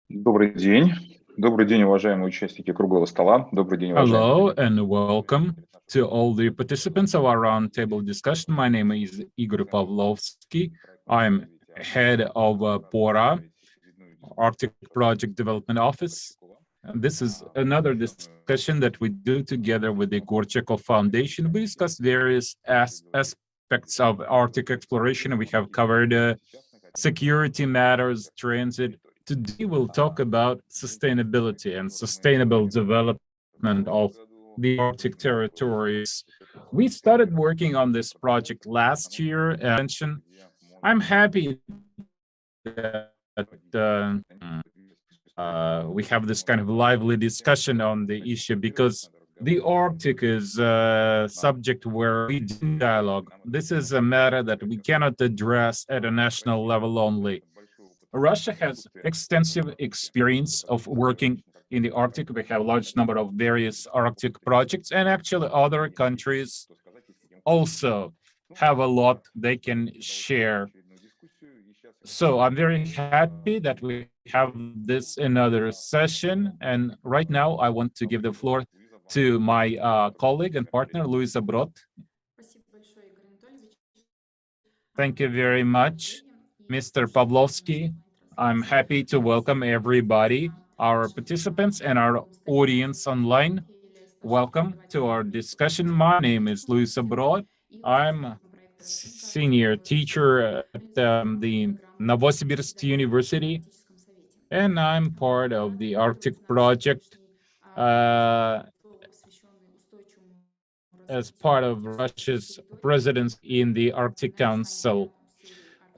Добрый день. Добрый день, уважаемые участники круглого стола. Добрый день, уважаемые Hello коллеги. and welcome to all the participants of our roundtable discussion. My name is Igor Pavlovsky. I'm head of PORA, Arctic Project Development Office. And this is another discussion that we do together with the Gorchakov Foundation. We discuss various aspects of Arctic exploration. We have covered security matters, transit. Today we'll talk about sustainability and sustainable development of the Arctic territories. We started working on this project last year, and I'm happy that we have this kind of lively discussion on the issue because the Arctic is a subject where we do dialogue. This is a matter that we cannot address at a national level only. Russia has extensive experience of working in the Arctic. We have a large number of various Arctic projects, and actually other countries also have a lot they can share. So I'm very happy that we have this another session. And right now I want to give the floor to my colleague and partner, Luiza Brodt. Thank you very much, Mr. Pavlovsky. I'm happy to welcome everybody, our participants and our audience online. Welcome to our discussion. My name is Luiza Brodt. I'm a senior teacher at the Novosibirsk University, and I'm part of the Arctic project as part of Russia's presidency in the Arctic Council.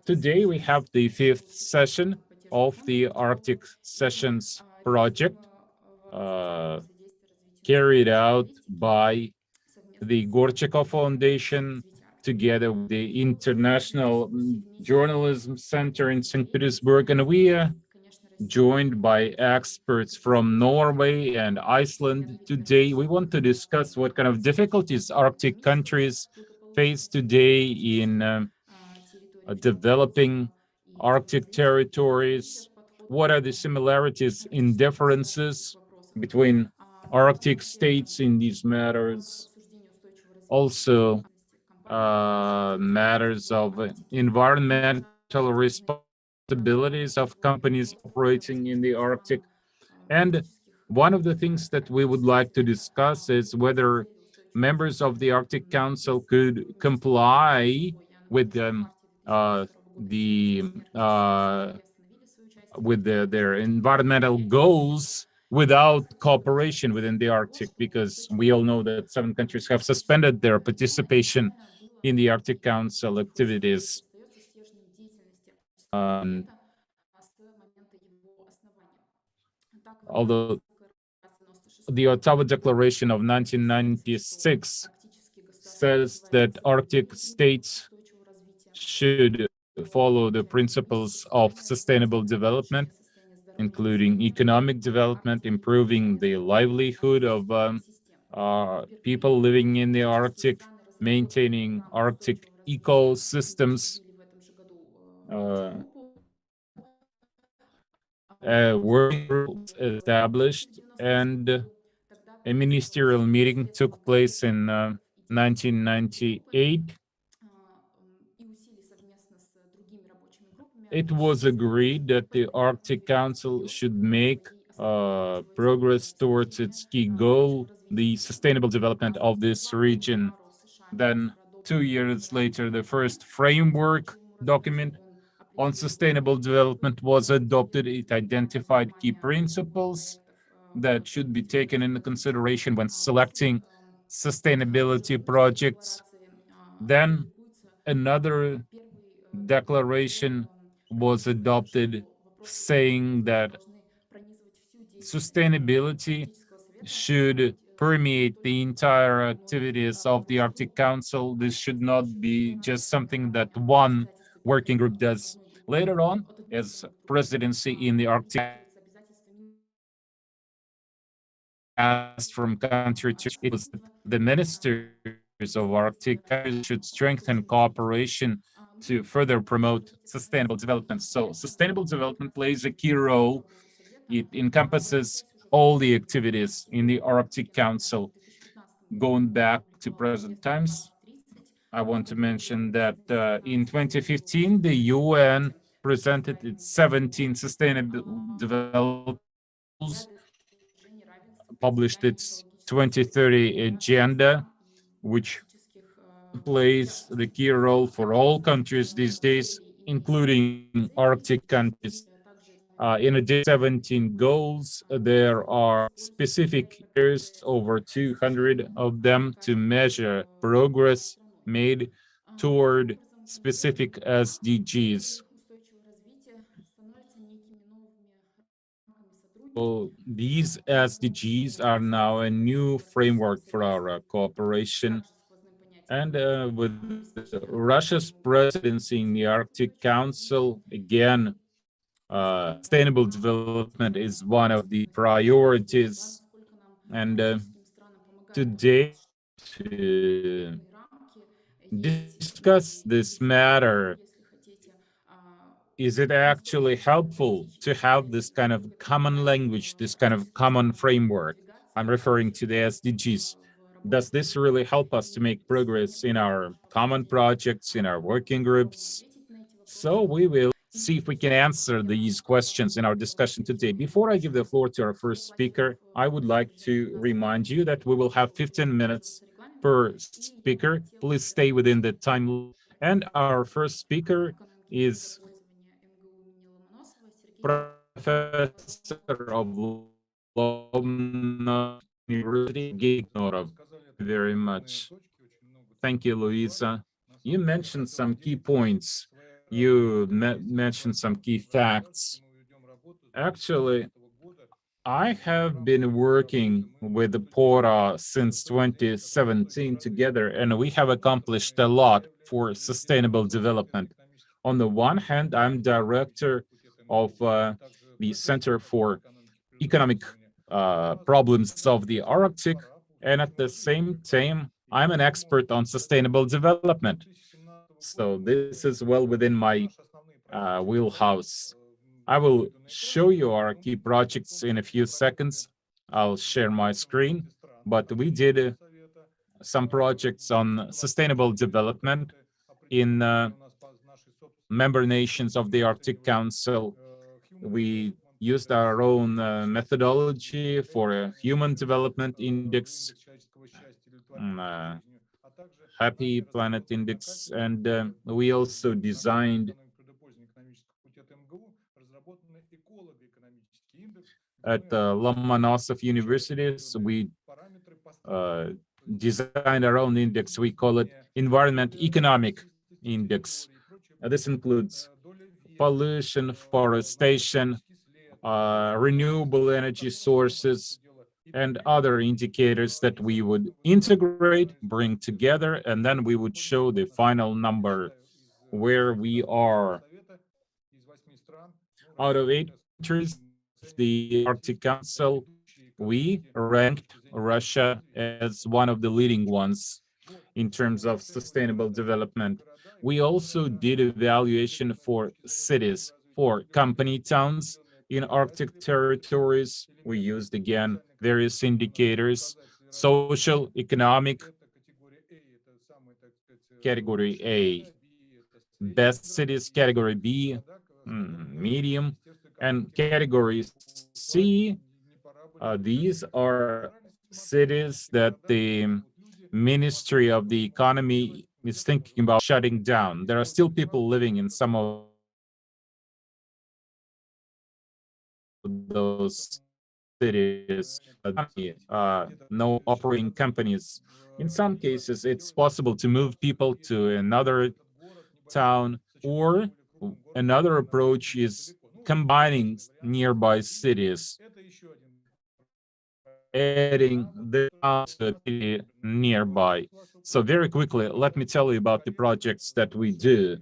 Today we have the fifth session of the Arctic Sessions project carried out by the Gorchakov Foundation together with the International Journalism Center in St. Petersburg. And we are joined by experts from Norway and Iceland today. We want to discuss what kind of difficulties Arctic countries face today in developing Arctic territories. What are the similarities and differences between Arctic states in these matters? Also, matters of environmental responsibilities of companies operating in the Arctic. And one of the things that we would like to discuss is whether members of the Arctic Council could comply with uh, the their environmental goals without cooperation within the Arctic, because we all know that 7 countries have suspended their participation in the Arctic Council activities. Although the Ottawa Declaration of 1996 says that Arctic states should follow the principles of sustainable development, including economic development, improving the livelihood of people living in the Arctic, maintaining Arctic ecosystems, working groups established, and a ministerial meeting took place in 1998. It was agreed that the Arctic Council should make progress towards its key goal, the sustainable development of this region. Then 2 years later, the first framework document on sustainable development was adopted. It identified key principles that should be taken into consideration when selecting sustainability projects. Then another declaration was adopted saying that sustainability should permeate the entire activities of the Arctic Council. This should not be just something that one working group does. Later on, as presidency in the Arctic asked from country to country, it was the ministers of Arctic countries should strengthen cooperation to further promote sustainable development. So sustainable development plays a key role It encompasses all the activities in the Arctic Council going back to present times. I want to mention that in 2015, the UN presented its 17 sustainable development goals, published its 2030 agenda, which plays the key role for all countries these days, including Arctic countries. In addition to 17 goals, there are specific areas, over 200 of them, to measure progress made toward specific SDGs. So these SDGs are now a new framework for our cooperation. And with Russia's presidency in the Arctic Council, again, sustainable development is one of the priorities. And today, to discuss this matter, is it actually helpful to have this kind of common language, this kind of common framework? I'm referring to the SDGs. Does this really help us to make progress in our common projects, in our working groups? So we will see if we can answer these questions in our discussion today. Before I give the floor to our first speaker, I would like to remind you that we will have 15 minutes per speaker. Please stay within the time. And our first speaker is Professor of Lomonosov University, Nikonorov. Very much. Thank you, Luiza. You mentioned some key points. You mentioned some key facts. Actually, I have been working with the PORA since 2017 together, and we have accomplished a lot for sustainable development. On the one hand, I'm director of the Center for Economic Problems of the Arctic, and at the same time, I'm an expert on sustainable development. So this is well within my wheelhouse. I will show you our key projects in a few seconds. I'll share my screen, but we did some projects on sustainable development in member nations of the Arctic Council. We used our own methodology for a human development index, Happy Planet Index, and we also designed at Lomonosov Universities, we designed our own index. We call it Environment Economic Index. This includes pollution, forestation, renewable energy sources, and other indicators that we would integrate, bring together, and then we would show the final number where we are. Out of 8 countries, the Arctic Council, we ranked Russia as one of the leading ones in terms of sustainable development. We also did evaluation for cities, for company towns in Arctic territories. We used again various indicators, social, economic, category A, best cities, category B, medium, and category C. These are cities that the Ministry of the Economy is thinking about shutting down. There are still people living in some of those cities, no operating companies. In some cases, it's possible to move people to another town, or another approach is combining nearby cities, adding the town to a nearby. So very quickly, let me tell you about the projects that we do.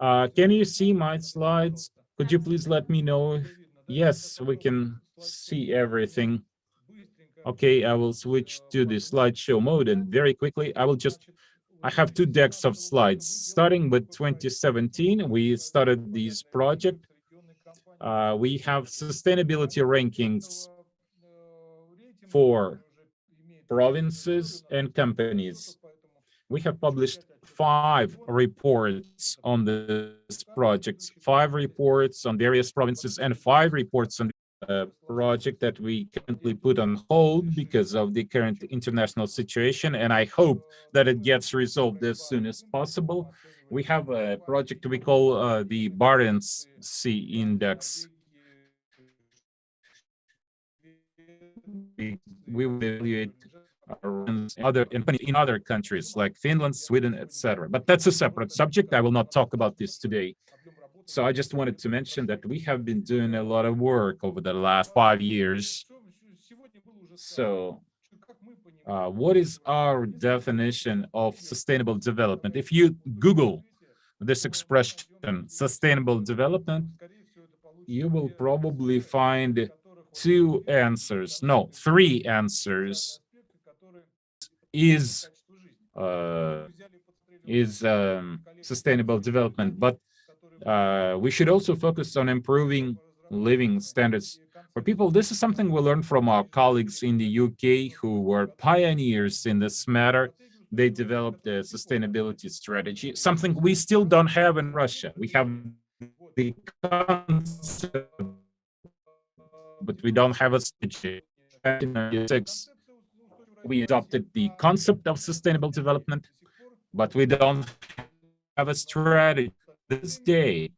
Can you see my slides? Could you please let me know if yes, we can see everything. Okay, I will switch to the slideshow mode, and very quickly, I have 2 decks of slides. Starting with 2017, we started this project. we have sustainability rankings for provinces and companies. We have published 5 reports on this project, 5 reports on various provinces and 5 reports on the project that we currently put on hold because of the current international situation, and I hope that it gets resolved as soon as possible. We have a project we call the Barents Sea Index. We will evaluate in other countries like Finland, Sweden, etc. But that's a separate subject. I will not talk about this today. So I just wanted to mention that we have been doing a lot of work over the last 5 years. So what is our definition of sustainable development? If you Google this expression, sustainable development, you will probably find 2 answers, no, 3 answers. Is sustainable development, but we should also focus on improving living standards for people. This is something we learned from our colleagues in the UK who were pioneers in this matter. They developed a sustainability strategy, something we still don't have in Russia. We have the concept, but we don't have a strategy. In 1996, we adopted the concept of sustainable development, but we don't have a strategy. This day,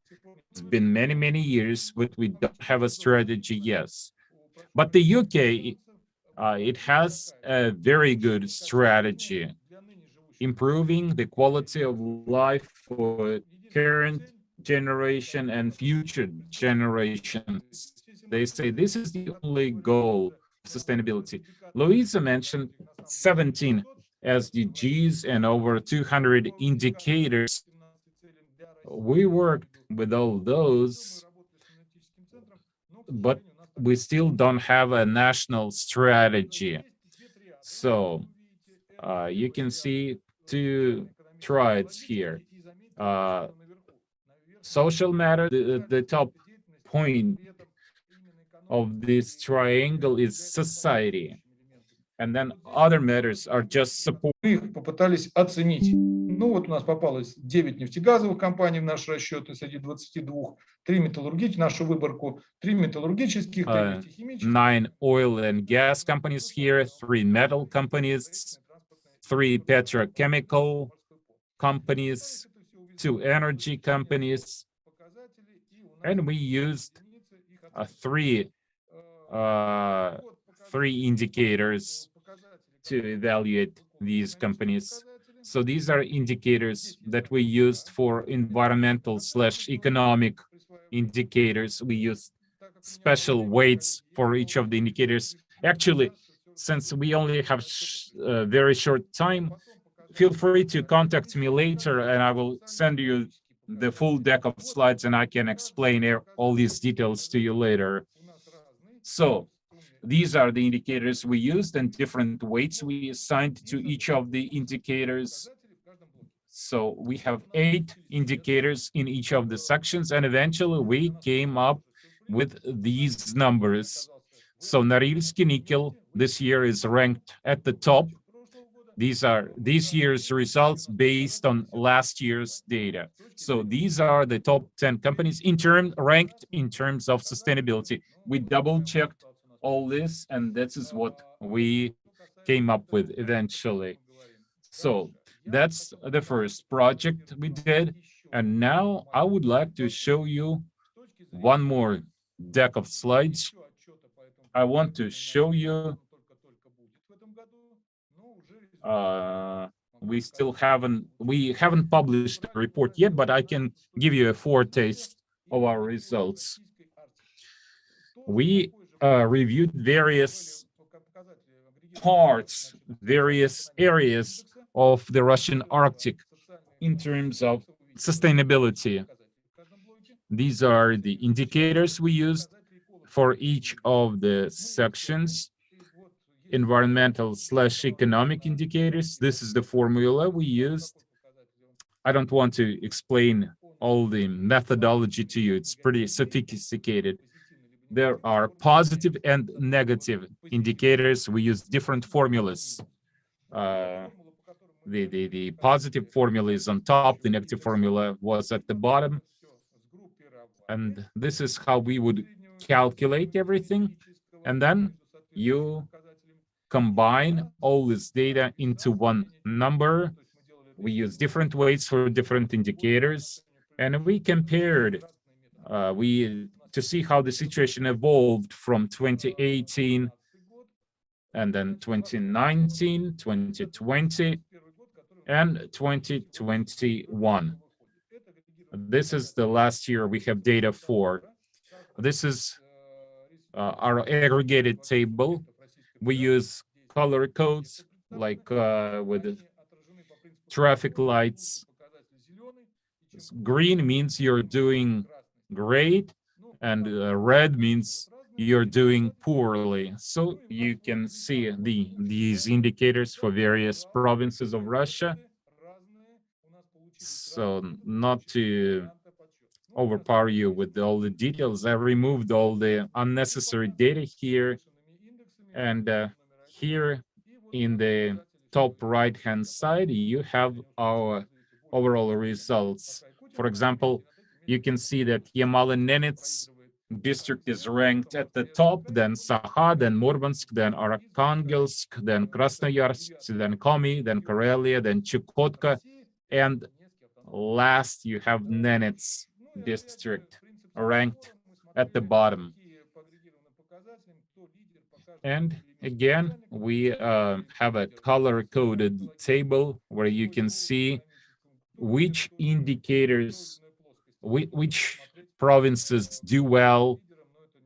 it's been many, many years, but we don't have a strategy, yes. But the UK, it has a very good strategy, improving the quality of life for current generation and future generations. They say this is the only goal of sustainability. Luiza mentioned 17 SDGs and over 200 indicators. We worked with all those, but we still don't have a national strategy. So you can see 2 triads here. Social matter, the top point of this triangle is society. And then other matters are just support. Мы их попытались оценить. Ну вот у нас попалось 9 нефтегазовых компаний в наш расчет, и среди 22, 3 металлургических, нашу выборку, 3 металлургических, 3 нефтехимических. 9 oil and gas companies here, 3 metal companies, 3 petrochemical companies, 2 energy companies, and we used 3 indicators to evaluate these companies. So these are indicators that we used for environmental/economic indicators. We used special weights for each of the indicators. Actually, since we only have a very short time, feel free to contact me later and I will send you the full deck of slides and I can explain all these details to you later. So these are the indicators we used and different weights we assigned to each of the indicators. So we have 8 indicators in each of the sections, and eventually we came up with these numbers. So Norilsk nickel this year is ranked at the top. These are this year's results based on last year's data. So these are the top 10 companies ranked in terms of sustainability. We double-checked all this, and this is what we came up with eventually. So that's the first project we did. And now I would like to show you one more deck of slides. I want to show you we haven't published the report yet, but I can give you a foretaste of our results. We reviewed various parts, various areas of the Russian Arctic in terms of sustainability. These are the indicators we used for each of the sections. Environmental/economic indicators. This is the formula we used. I don't want to explain all the methodology to you. It's pretty sophisticated. There are positive and negative indicators. We use different formulas. The positive formula is on top, the negative formula was at the bottom. And this is how we would calculate everything. And then you combine all this data into one number. We use different weights for different indicators, and we compared to see how the situation evolved from 2018 and then 2019, 2020, and 2021. This is the last year we have data for. This is our aggregated table. We use color codes like with traffic lights. Green means you're doing great, and red means you're doing poorly. So you can see these indicators for various provinces of Russia. So not to overpower you with all the details, I removed all the unnecessary data here. And here in the top right-hand side, you have our overall results. For example, you can see that Yamal-Nenets district is ranked at the top, then Sakha, then Murmansk, then Arkhangelsk, then Krasnoyarsk, then Komi, then Karelia, then Chukotka, and last you have Nenets district ranked at the bottom. And again, we have a color-coded table where you can see which indicators, which provinces do well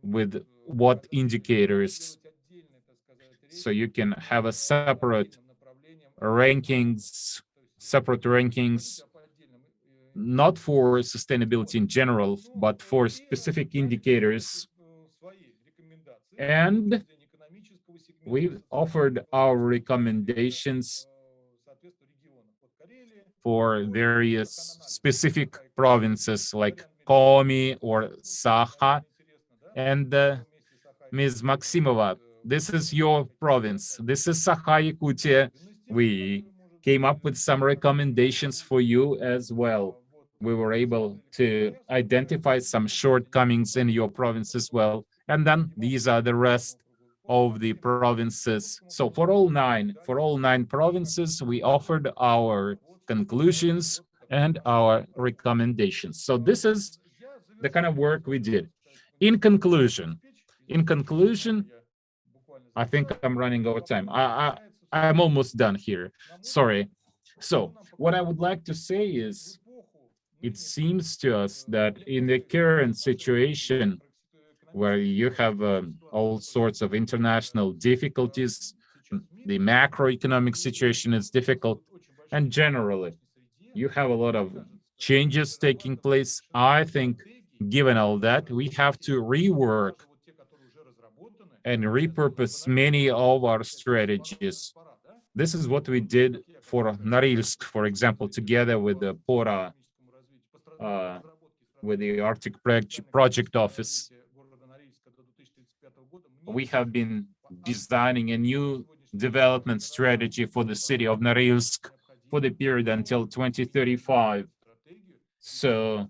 with what indicators. So you can have a separate rankings, not for sustainability in general, but for specific indicators. And we offered our recommendations for various specific provinces like Komi or Sakha. And Ms. Maksimova, this is your province. This is Sakha, Yakutia. We came up with some recommendations for you as well. We were able to identify some shortcomings in your province as well. And then these are the rest of the provinces. So for all nine provinces, we offered our conclusions and our recommendations. So this is the kind of work we did. In conclusion, I think I'm running over time. I'm almost done here. Sorry. So what I would like to say is, it seems to us that in the current situation where you have all sorts of international difficulties, the macroeconomic situation is difficult, and generally you have a lot of changes taking place. I think given all that, we have to rework and repurpose many of our strategies. This is what we did for Norilsk, for example, together with the PORA, with the Arctic Project Office. We have been designing a new development strategy for the city of Norilsk for the period until 2035. So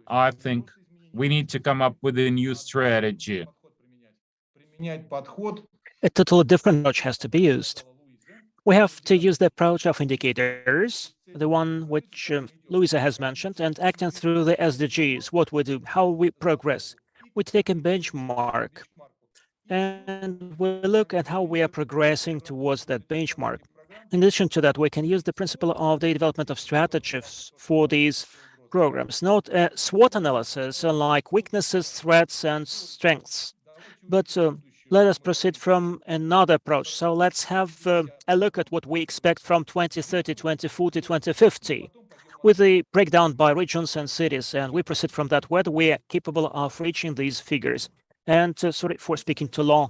I think we need to come up with a new strategy. A totally different approach has to be used. We have to use the approach of indicators, the one which Luiza has mentioned, and acting through the SDGs, what we do, how we progress. We take a benchmark, and we look at how we are progressing towards that benchmark. In addition to that, we can use the principle of the development of strategies for these programs, not a SWOT analysis like weaknesses, threats, and strengths, but let us proceed from another approach. So let's have a look at what we expect from 2030, 2040, 2050, with the breakdown by regions and cities. And we proceed from that, whether we are capable of reaching these figures. And sorry for speaking too long.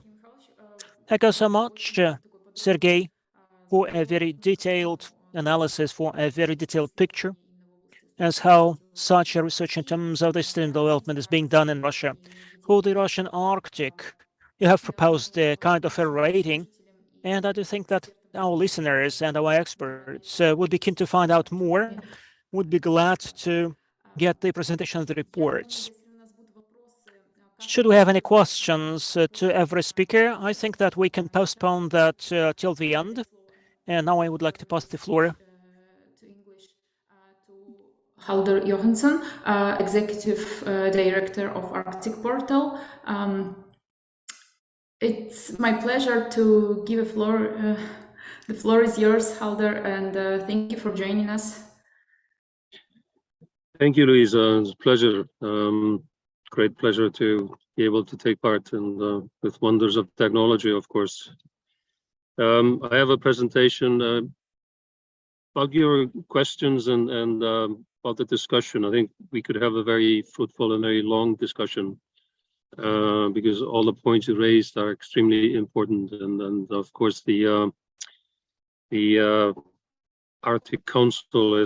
Thank you so much, Sergey, for a very detailed analysis, for a very detailed picture. as how such a research in terms of the student development is being done in Russia. For the Russian Arctic, you have proposed a kind of a rating, and I do think that our listeners and our experts would be keen to find out more, would be glad to get the presentation of the reports. Should we have any questions to every speaker, I think that we can postpone that till the end. And now I would like to pass the floor to English to Halldor Johannsson, Executive Director of Arctic Portal. It's my pleasure to give a floor. The floor is yours, Halldor, and thank you for joining us. Thank you, Luiza. It's a pleasure. Great pleasure to be able to take part in with wonders of technology, of course. I have a presentation about your questions and about the discussion. I think we could have a very fruitful and very long discussion because all the points you raised are extremely important. And of course, the Arctic Council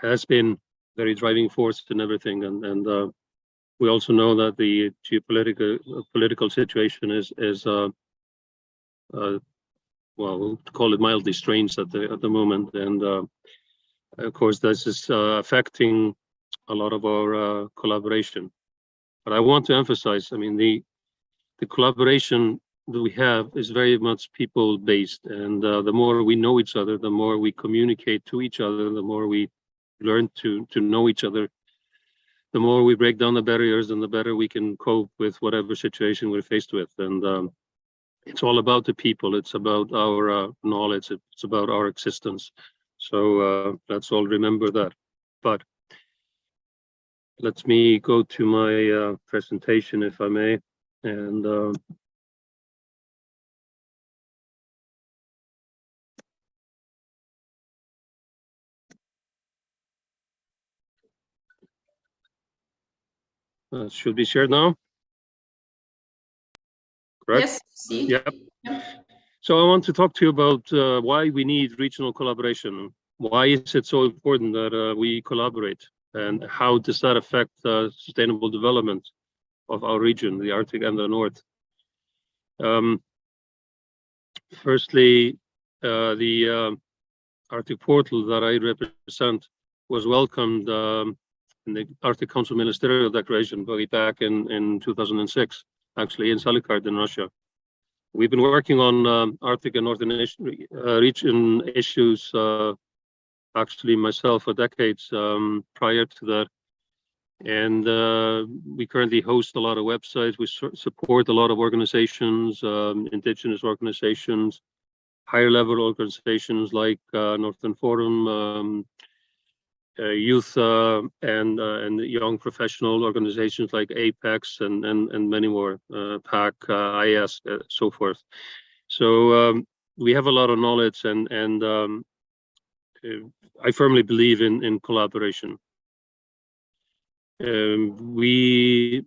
has been very driving force in everything, and we also know that the political situation is well, to call it mildly strange at the moment, and of course this is affecting a lot of our collaboration. But I want to emphasize, I mean, the collaboration that we have is very much people-based, and the more we know each other, the more we communicate to each other, the more we learn to know each other, the more we break down the barriers, and the better we can cope with whatever situation we're faced with. And it's all about the people. It's about our knowledge. It's about our existence. So let's all remember that. But let me go to my presentation, if I may, and should be shared now. Correct? Yes, see. Yep. So I want to talk to you about why we need regional collaboration. Why is it so important that we collaborate, and how does that affect sustainable development of our region, the Arctic and the North? Firstly, the Arctic Portal that I represent was welcomed in the Arctic Council Ministerial Declaration way back in 2006, actually in Salikard in Russia. We've been working on Arctic and Northern region issues, actually myself, for decades prior to that. And we currently host a lot of websites. We support a lot of organizations, indigenous organizations, higher level organizations like Northern Forum, youth and young professional organizations like Apex and many more, PAC, IS, so forth. So we have a lot of knowledge, and I firmly believe in collaboration. We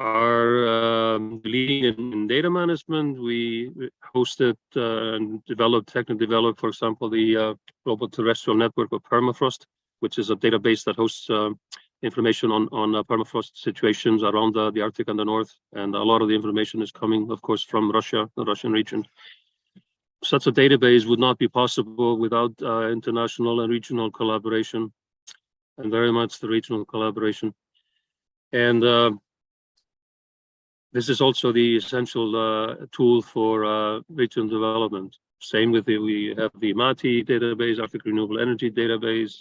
are leading in data management. We hosted and developed, for example, the Global Terrestrial Network of Permafrost, which is a database that hosts information on permafrost situations around the Arctic and the North. And a lot of the information is coming, of course, from Russia, the Russian region. Such a database would not be possible without international and regional collaboration, and very much the regional collaboration. And this is also the essential tool for regional development. Same with we have the MATI database, Arctic Renewable Energy Database,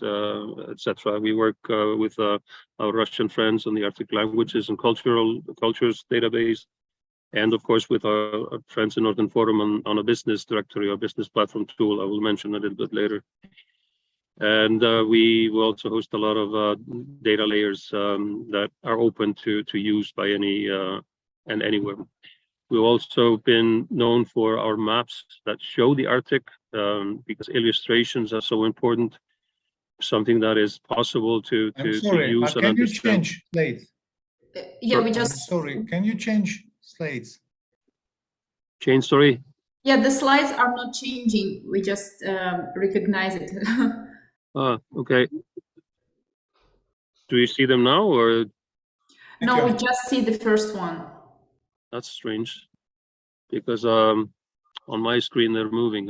etc. We work with our Russian friends on the Arctic Languages and Cultures database, and of course with our friends in Northern Forum on a business directory or business platform tool I will mention a little bit later. And we will also host a lot of data layers that are open to use by any and anywhere. We've also been known for our maps that show the Arctic, because illustrations are so important. Something that is possible to use and can understand. You change slides? Yeah, we just. Sorry, can you change slides? Change, sorry? Yeah, the slides are not changing. We just recognize it. Okay. Do you see them now, or? No, we just see the first one. That's strange, because on my screen they're moving.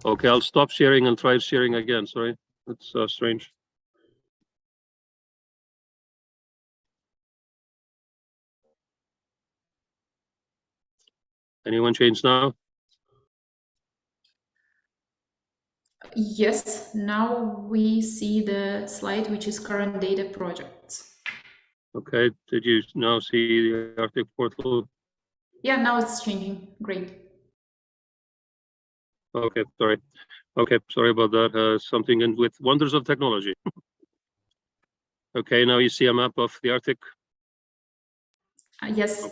Okay, I'll stop sharing and try sharing again. Sorry, that's strange. Anyone change now? Yes, now we see the slide, which is current data projects. Okay, did you now see the Arctic portal? Yeah, now it's changing. Great. Okay, sorry. Okay, sorry about that. Something in with wonders of technology. Okay, now you see a map of the Arctic. Yes.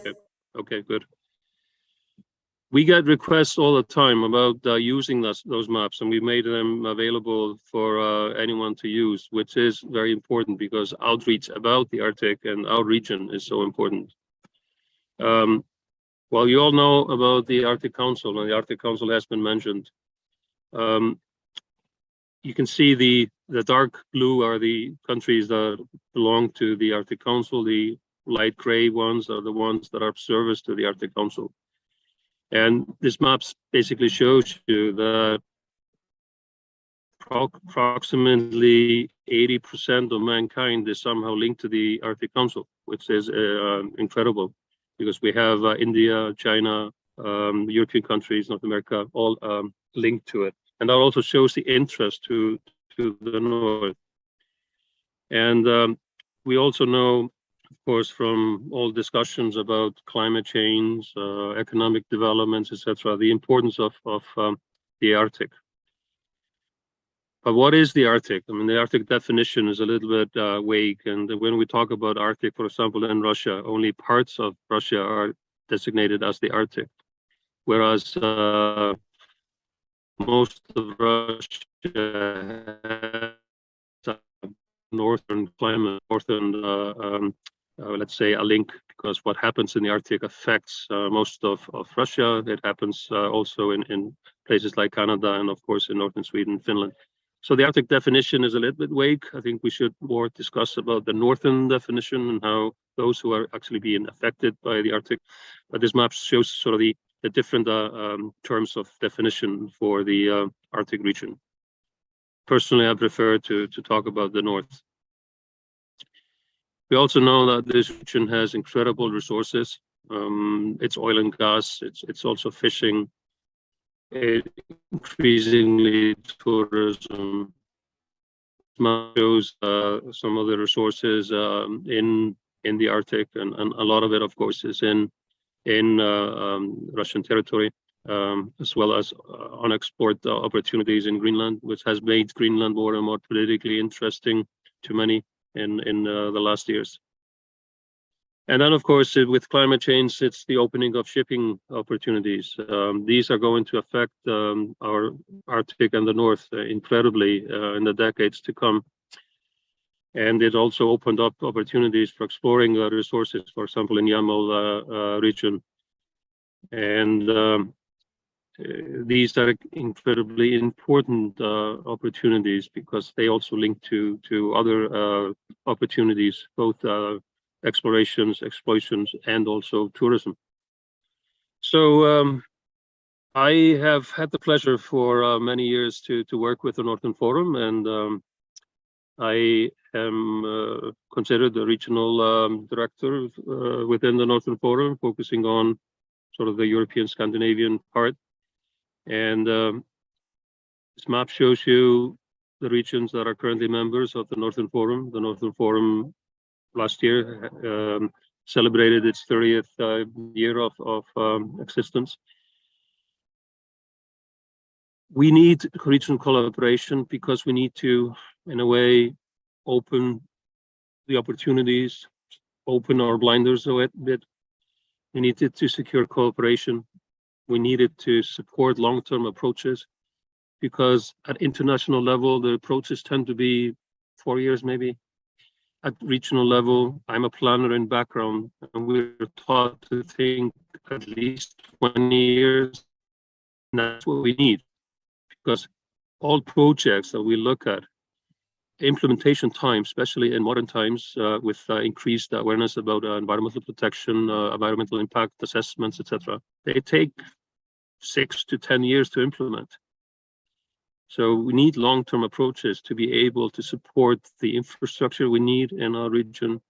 Okay, good. We get requests all the time about using those maps, and we made them available for anyone to use, which is very important because outreach about the Arctic and our region is so important. Well, you all know about the Arctic Council, and the Arctic Council has been mentioned. You can see the dark blue are the countries that belong to the Arctic Council. The light gray ones are the ones that are observers to the Arctic Council. And this map basically shows you that approximately 80% of mankind is somehow linked to the Arctic Council, which is incredible, because we have India, China, European countries, North America, all linked to it. And that also shows the interest to the north. And we also know, of course, from all discussions about climate change, economic developments, etc., the importance of the Arctic. But what is the Arctic? I mean, the Arctic definition is a little bit vague. And when we talk about Arctic, for example, in Russia, only parts of Russia are designated as the Arctic, whereas most of Russia has northern climate, let's say a link, because what happens in the Arctic affects most of Russia. It happens also in places like Canada and of course in northern Sweden, Finland. So the Arctic definition is a little bit vague. I think we should more discuss about the northern definition and how those who are actually being affected by the Arctic. But this map shows sort of the different terms of definition for the Arctic region. Personally, I prefer to talk about the north. We also know that this region has incredible resources. It's oil and gas. It's also fishing. Increasingly tourism. Shows some of the resources in the Arctic, and a lot of it, of course, is in Russian territory, as well as unexplored opportunities in Greenland, which has made Greenland more and more politically interesting to many in the last years. And then, of course, with climate change, it's the opening of shipping opportunities. These are going to affect our Arctic and the North incredibly in the decades to come. And it also opened up opportunities for exploring resources, for example, in Yamal region. And these are incredibly important opportunities because they also link to other opportunities, both explorations, exploitations, and also tourism. So I have had the pleasure for many years to work with the Northern Forum, and I am considered the regional director within the Northern Forum, focusing on sort of the European Scandinavian part. And this map shows you the regions that are currently members of the Northern Forum. The Northern Forum last year celebrated its 30th year of existence. We need regional collaboration because we need to, in a way, open the opportunities, open our blinders a bit. We needed to secure cooperation. We needed to support long-term approaches, because at international level, the approaches tend to be 4 years maybe. At regional level, I'm a planner in background, and we're taught to think at least 20 years. And that's what we need, because all projects that we look at, implementation time, especially in modern times, with increased awareness about environmental protection, environmental impact assessments, etc., they take 6 to 10 years to implement. So we need long-term approaches to be able to support the infrastructure we need in our region,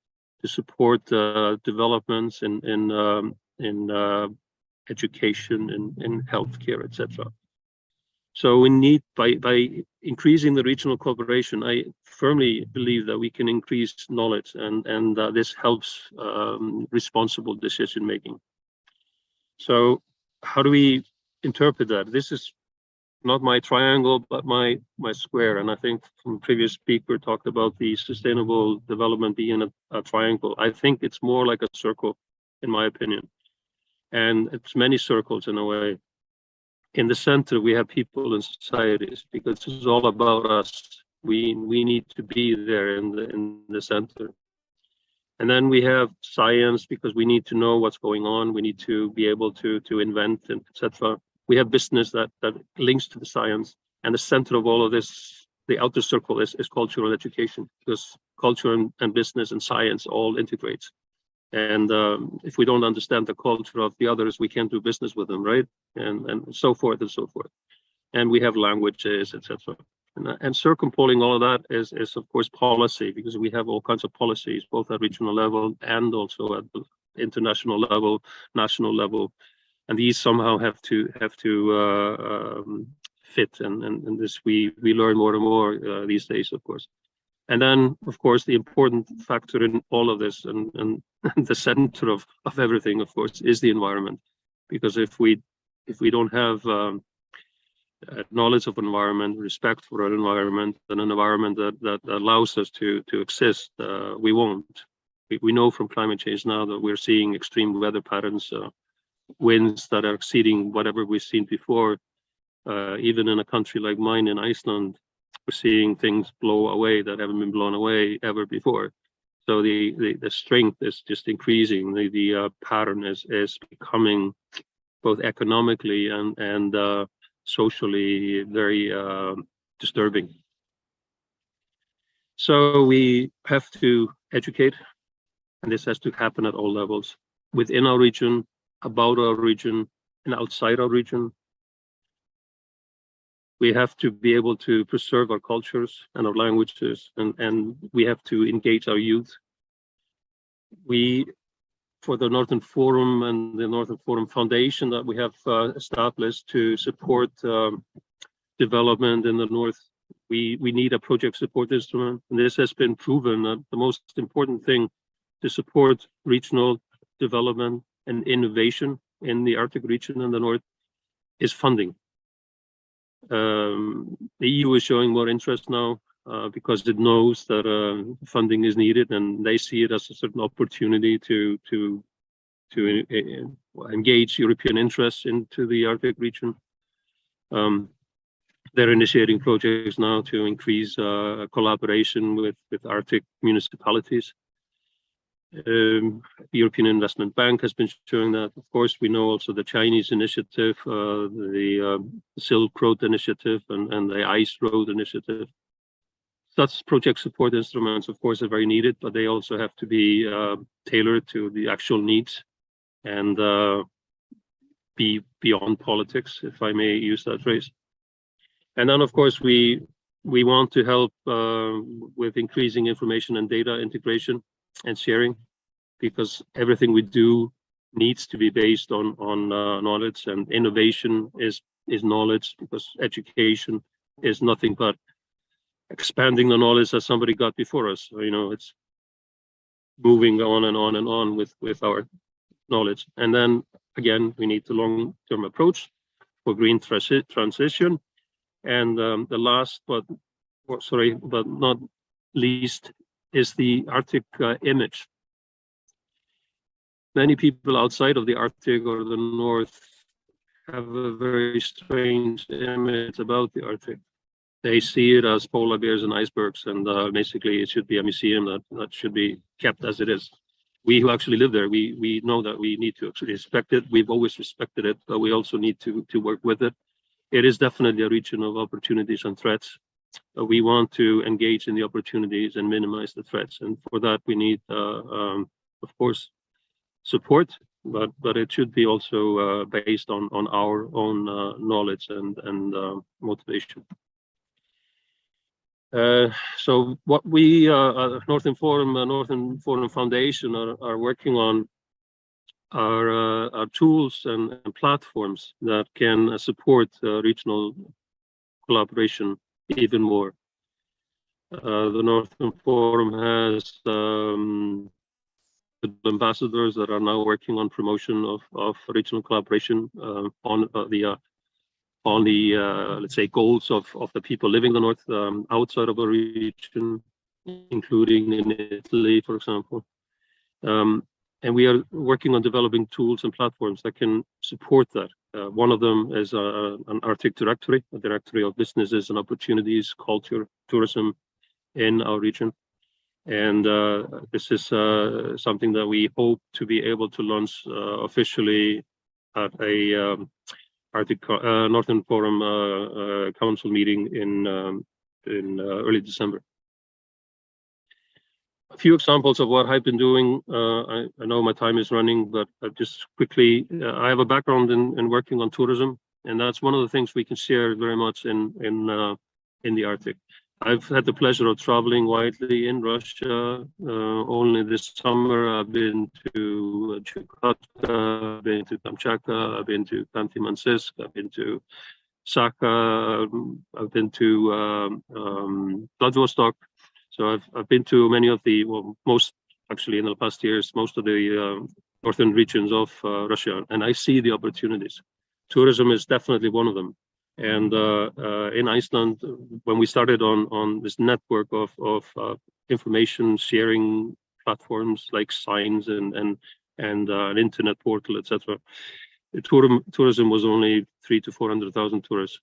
to support developments in education, in healthcare, etc. So we need, by increasing the regional cooperation, I firmly believe that we can increase knowledge, and this helps responsible decision making. So how do we interpret that? This is not my triangle, but my square. And I think from previous speaker talked about the sustainable development being a triangle. I think it's more like a circle, in my opinion. And it's many circles in a way. In the center, we have people and societies, because this is all about us. We need to be there in the center. And then we have science, because we need to know what's going on. We need to be able to invent, and etc. We have business that links to the science. And the center of all of this, the outer circle, is cultural education, because culture and business and science all integrates. And if we don't understand the culture of the others, we can't do business with them, right? And so forth and so forth. And we have languages, etc. And circumpoling all of that is of course policy, because we have all kinds of policies, both at regional level and also at the international level, national level, and these somehow have to fit. And this we learn more and more these days, of course. And then, of course, the important factor in all of this, and the center of everything, of course, is the environment. Because if we don't have knowledge of environment, respect for our environment, and an environment that allows us to exist, we won't. We know from climate change now that we're seeing extreme weather patterns, winds that are exceeding whatever we've seen before. Even in a country like mine in Iceland, we're seeing things blow away that haven't been blown away ever before. So the strength is just increasing. The pattern is becoming both economically and socially very disturbing. So we have to educate, and this has to happen at all levels, within our region, about our region, and outside our region. We have to be able to preserve our cultures and our languages, and we have to engage our youth. We, for the Northern Forum and the Northern Forum Foundation that we have established to support development in the North, we need a project support instrument. And this has been proven that the most important thing to support regional development and innovation in the Arctic region in the North is funding. The EU is showing more interest now because it knows that funding is needed, and they see it as a certain opportunity to engage European interests into the Arctic region. They're initiating projects now to increase collaboration with Arctic municipalities. The European Investment Bank has been showing that. Of course, we know also the Chinese initiative, the Silk Road initiative, and the Ice Road initiative. Such project support instruments, of course, are very needed, but they also have to be tailored to the actual needs and be beyond politics, if I may use that phrase. And then, of course, we want to help with increasing information and data integration and sharing, because everything we do needs to be based on knowledge, and innovation is knowledge, because education is nothing but expanding the knowledge that somebody got before us. So, you know, it's moving on and on and on with our knowledge. And then again, we need the long-term approach for green transition. And the last, but not least, is the Arctic image. Many people outside of the Arctic or the North have a very strange image about the Arctic. They see it as polar bears and icebergs, and basically it should be a museum that should be kept as it is. We who actually live there, we know that we need to actually respect it. We've always respected it, but we also need to work with it. it is definitely a region of opportunities and threats. We want to engage in the opportunities and minimize the threats, and for that we need, of course, support, but it should be also based on our own knowledge and motivation. So what we Northern Forum Foundation are working on are tools and platforms that can support regional collaboration even more. The Northern Forum has ambassadors that are now working on promotion of regional collaboration on the let's say goals of the people living in the north outside of the region, including in Italy, for example. And we are working on developing tools and platforms that can support that. One of them is an Arctic directory, a directory of businesses and opportunities, culture, tourism in our region. And this is something that we hope to be able to launch officially at a Arctic Northern Forum Council meeting in early December. A few examples of what I've been doing. I know my time is running, but just quickly, I have a background in working on tourism, and that's one of the things we can share very much in the Arctic. I've had the pleasure of traveling widely in Russia. Only this summer, I've been to Chukotka, I've been to Kamchatka, I've been to Khanty-Mansisk, I've been to Sakha, I've been to Vladivostok. So I've been to many of the, well, most actually in the past years, most of the northern regions of Russia, and I see the opportunities. Tourism is definitely one of them. And in Iceland, when we started on this network of information sharing platforms like Signs and an internet portal, etc., tourism was only 300,000 to 400,000 tourists.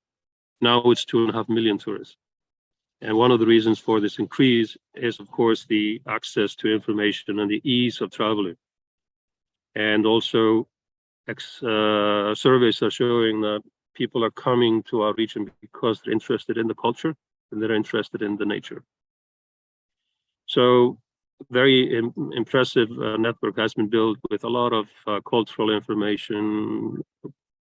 Now it's 2.5 million tourists. And one of the reasons for this increase is, of course, the access to information and the ease of traveling. And also, surveys are showing that people are coming to our region because they're interested in the culture and they're interested in the nature. So, very impressive network has been built with a lot of cultural information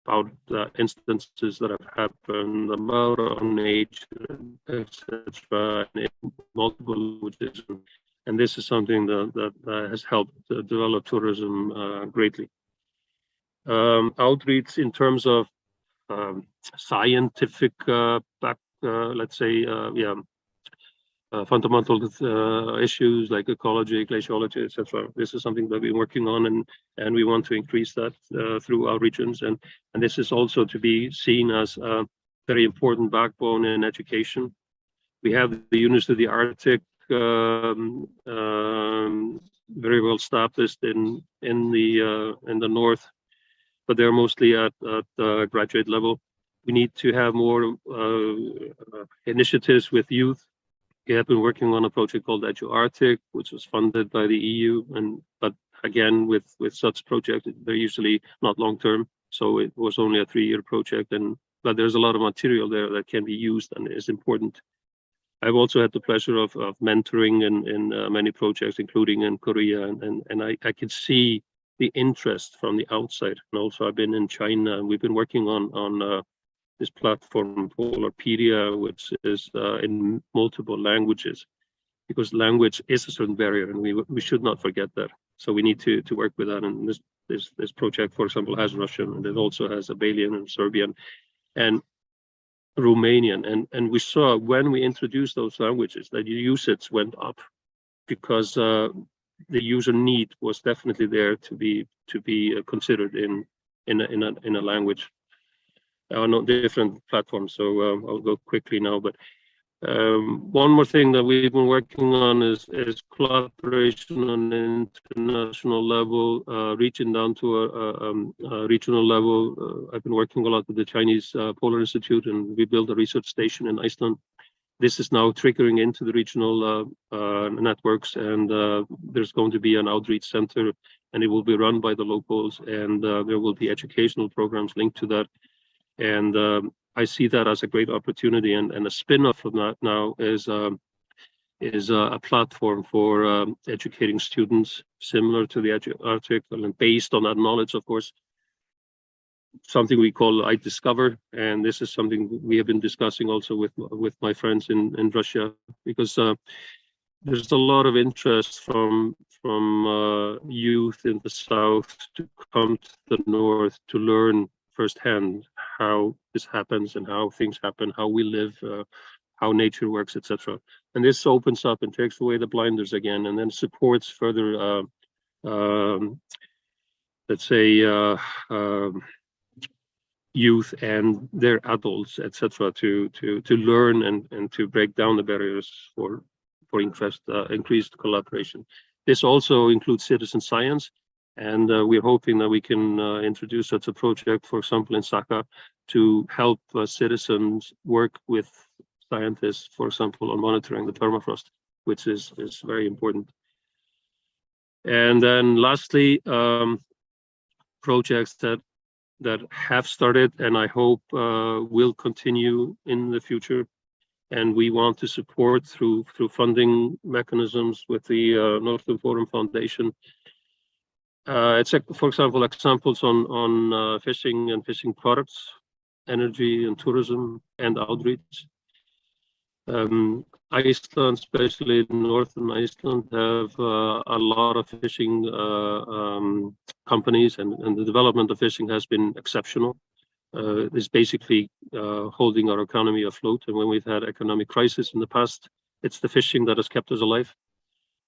about instances that have happened, about our nature, etc., in multiple languages. And this is something that has helped develop tourism greatly. Outreach in terms of scientific, let's say, fundamental issues like ecology, glaciology, etc. This is something that we're working on, and we want to increase that through our regions. And this is also to be seen as a very important backbone in education. We have the University of the Arctic, very well established in the north, but they're mostly at graduate level. We need to have more initiatives with youth. We have been working on a project called UArctic, which was funded by the EU, but again, with such projects, they're usually not long term, so it was only a 3-year project, but there's a lot of material there that can be used and is important. I've also had the pleasure of mentoring in many projects, including in Korea, and I can see the interest from the outside. And also I've been in China, and we've been working on this platform Polarpedia, which is in multiple languages, because language is a certain barrier, and we should not forget that. So we need to work with that. And this project, for example, has Russian, and it also has Albanian and Serbian and Romanian. And we saw when we introduced those languages that the usage went up, because the user need was definitely there to be considered in a language. On different platforms, so I'll go quickly now. But one more thing that we've been working on is collaboration on an international level, reaching down to a regional level. I've been working a lot with the Chinese Polar Institute, and we built a research station in Iceland. This is now triggering into the regional networks, and there's going to be an outreach center, and it will be run by the locals, and there will be educational programs linked to that. And I see that as a great opportunity, and a spin-off of that now is a platform for educating students similar to the UArctic, and based on that knowledge, of course. Something we call I Discover, and this is something we have been discussing also with my friends in Russia, because there's a lot of interest from youth in the south to come to the north to learn firsthand how this happens and how things happen, how we live, how nature works, etc. And this opens up and takes away the blinders again, and then supports further, let's say, youth and their adults, etc., to learn and to break down the barriers for increased collaboration. This also includes citizen science, and we're hoping that we can introduce such a project, for example, in Saka, to help citizens work with scientists, for example, on monitoring the permafrost, which is very important. And then lastly, projects that have started and I hope will continue in the future, and we want to support through funding mechanisms with the Northern Forum Foundation. It's for example examples on fishing and fishing products, energy and tourism, and outreach. Iceland, especially northern Iceland, have a lot of fishing companies, and the development of fishing has been exceptional. It's basically holding our economy afloat, and when we've had economic crisis in the past, it's the fishing that has kept us alive.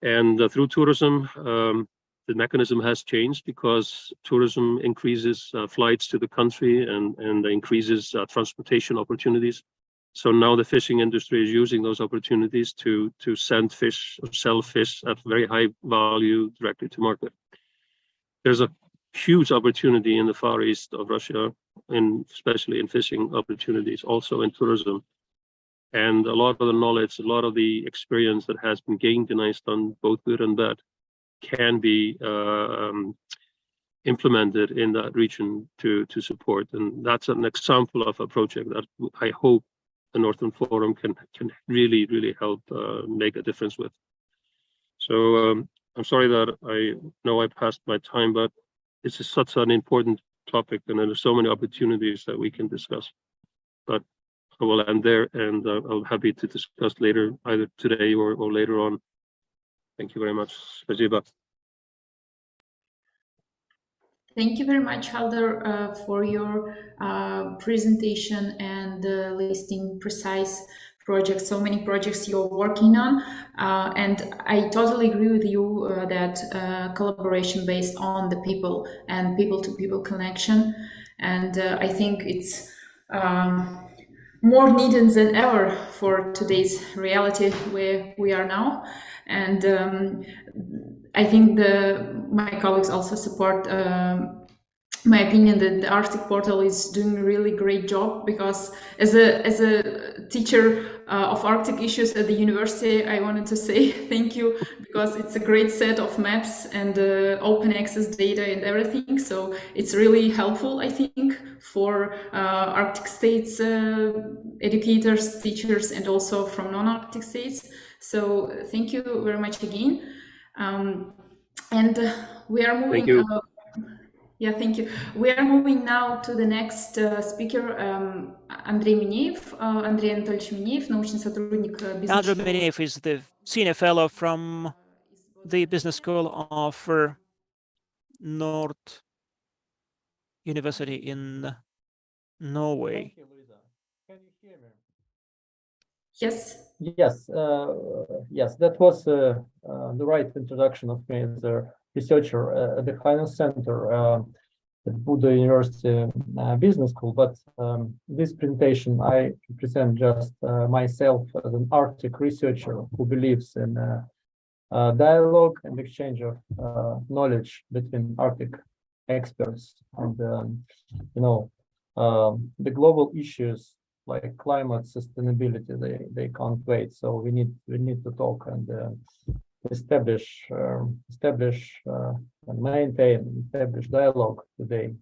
And through tourism, the mechanism has changed because tourism increases flights to the country and increases transportation opportunities. So now the fishing industry is using those opportunities to send fish or sell fish at very high value directly to market. There's a huge opportunity in the Far East of Russia, especially in fishing opportunities, also in tourism. And a lot of the knowledge, a lot of the experience that has been gained in Iceland, both good and bad, can be implemented in that region to support. And that's an example of a project that I hope the Northern Forum can really help make a difference with. So I'm sorry that I know I passed my time, but this is such an important topic, and there's so many opportunities that we can discuss. But I will end there, and I'm happy to discuss later, either today or later on. Thank you very much. Spasibo. Thank you very much, Halldor, for your presentation and listing precise projects, so many projects you're working on. And I totally agree with you that collaboration based on the people and people-to-people connection. And I think it's more needed than ever for today's reality where we are now. And I think my colleagues also support my opinion that the Arctic portal is doing a really great job, because as a teacher of Arctic issues at the university, I wanted to say thank you, because it's a great set of maps and open access data and everything. So it's really helpful, I think, for Arctic states educators, teachers, and also from non-Arctic states. So thank you very much again. And we are moving. Thank you. Yeah, thank you. We are moving now to the next speaker, Andrey Mineev. Andrey Anatolyevich Mineev, научный сотрудник business. Andrey Mineev is the senior fellow from the business school of North University in Norway. Thank you, Luiza. Can you hear me? Yes. Yes, yes, that was the right introduction of me as a researcher at the Finance Center at Buda University Business School. But this presentation, I present just myself as an Arctic researcher who believes in dialogue and exchange of knowledge between Arctic experts. And the global issues like climate sustainability, they can't wait. So we need to talk and establish and maintain dialogue today.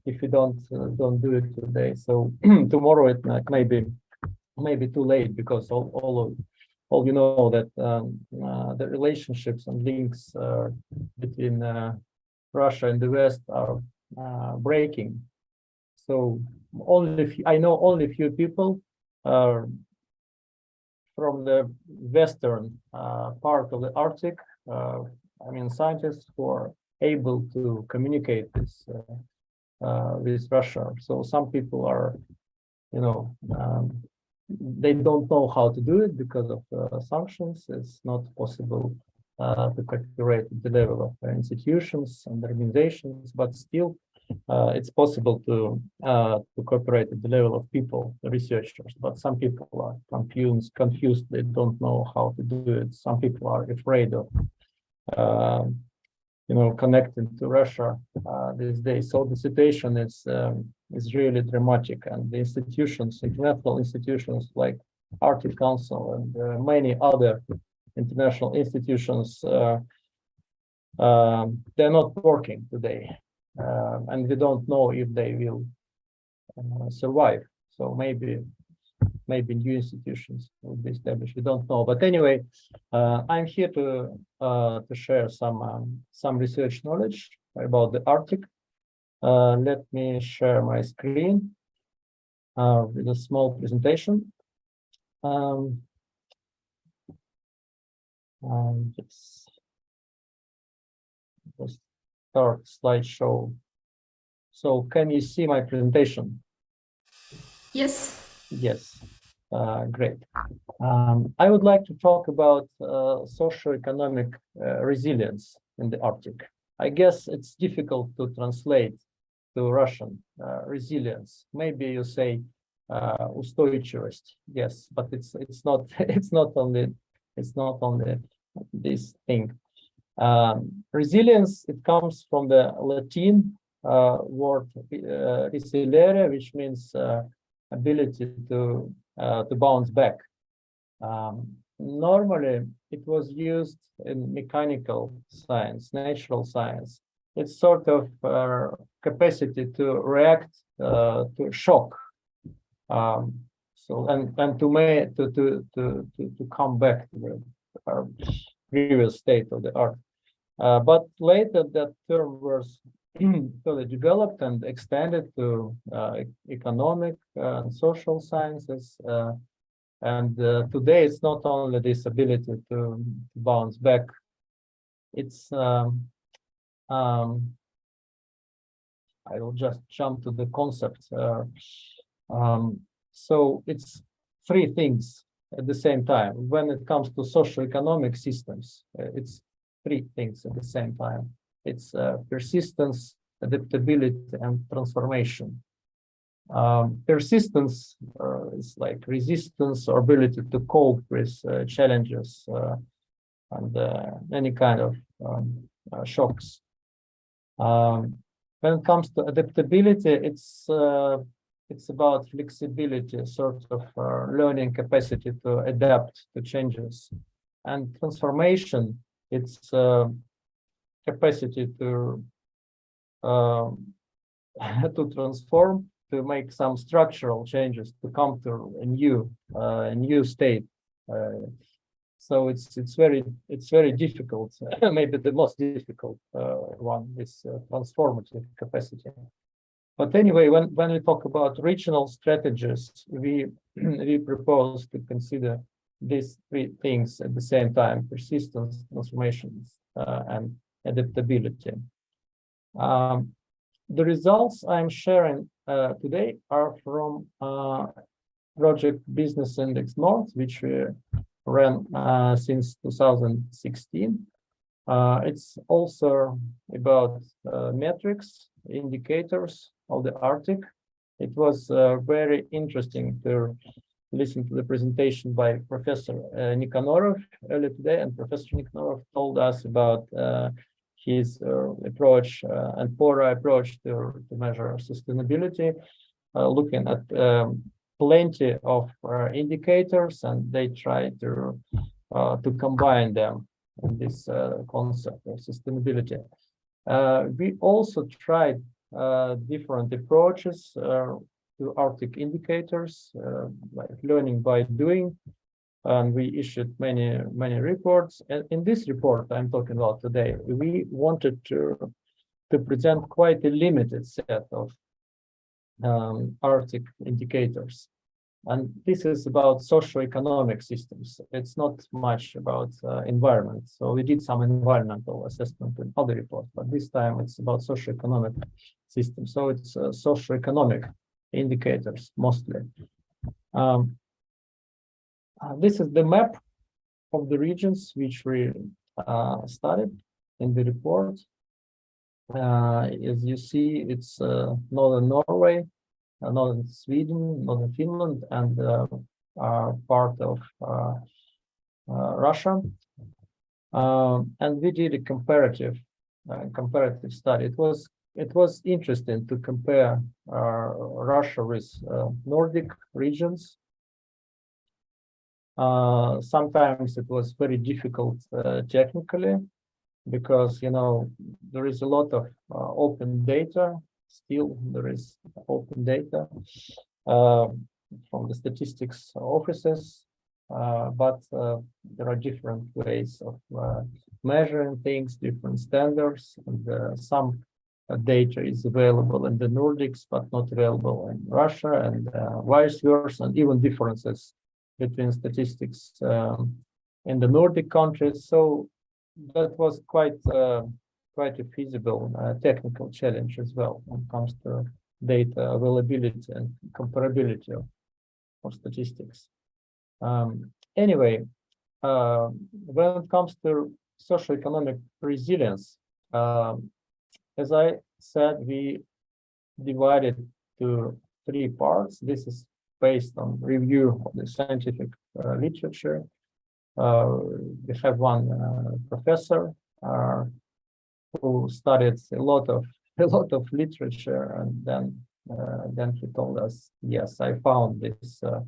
If if we don't do it today. So tomorrow it may be too late, because all you know that the relationships and links between Russia and the West are breaking. So I know only few people from the western part of the Arctic. I mean, scientists who are able to communicate this with Russia. So some people are, they don't know how to do it because of sanctions. It's not possible to cooperate at the level of institutions and organizations, but still it's possible to cooperate at the level of people, the researchers. But some people are confused. They don't know how to do it. Some people are afraid of connecting to Russia these days. So the situation is really dramatic, and the institutions, international institutions like Arctic Council and many other international institutions, they're not working today, and we don't know if they will survive. So maybe new institutions will be established. We don't know. But anyway, I'm here to share some research knowledge about the Arctic. Let me share my screen with a small presentation. Let's start slideshow. So can you see my presentation? Yes. Yes. Great. I would like to talk about socioeconomic resilience in the Arctic. I guess it's difficult to translate to Russian resilience. Maybe you say устойчивость. Yes, but it's not only this thing. Resilience, it comes from the Latin word resilere, which means ability to bounce back. Normally, it was used in mechanical science, natural science. It's sort of capacity to react to shock. So and to come back to the previous state of the art. But later that term was further developed and extended to economic and social sciences. And today it's not only this ability to bounce back, it's I will just jump to the concept. So it's three things at the same time. When it comes to socioeconomic systems, it's three things at the same time. It's persistence, adaptability, and transformation. Persistence is like resistance or ability to cope with challenges and any kind of shocks. When it comes to adaptability, it's about flexibility, sort of learning capacity to adapt to changes. And transformation, it's capacity to transform, to make some structural changes, to come to a new state. So it's very difficult, maybe the most difficult one is transformative capacity. But anyway, when we talk about regional strategies, we propose to consider these three things at the same time: persistence, transformations, and adaptability. The results I'm sharing today are from project Business Index North, which we ran since 2016. It's also about metrics, indicators of the Arctic. It was very interesting to listen to the presentation by Professor Nikonorov earlier today, and Professor Nikonorov told us about his approach and PORA approach to measure sustainability, looking at plenty of indicators, and they try to combine them in this concept of sustainability. We also tried different approaches to Arctic indicators, like learning by doing, and we issued many reports. And in this report I'm talking about today, we wanted to present quite a limited set of Arctic indicators. And this is about socioeconomic systems. It's not much about environment. So we did some environmental assessment in other reports, but this time it's about socioeconomic systems. So it's socioeconomic indicators mostly. This is the map of the regions which we studied in the report. As you see, it's northern Norway, northern Sweden, northern Finland, and part of Russia. And we did a comparative study. It was interesting to compare Russia with Nordic regions. Sometimes it was very difficult technically, because there is a lot of open data. Still, there is open data from the statistics offices, but there are different ways of measuring things, different standards, and some data is available in the Nordics, but not available in Russia, and vice versa, and even differences between statistics in the Nordic countries. So that was quite a feasible technical challenge as well when it comes to data availability and comparability of statistics. Anyway, when it comes to socioeconomic resilience, as I said, we divided to 3 parts. This is based on review of the scientific literature. We have one professor who studied a lot of literature, and then he told us, yes, I found this a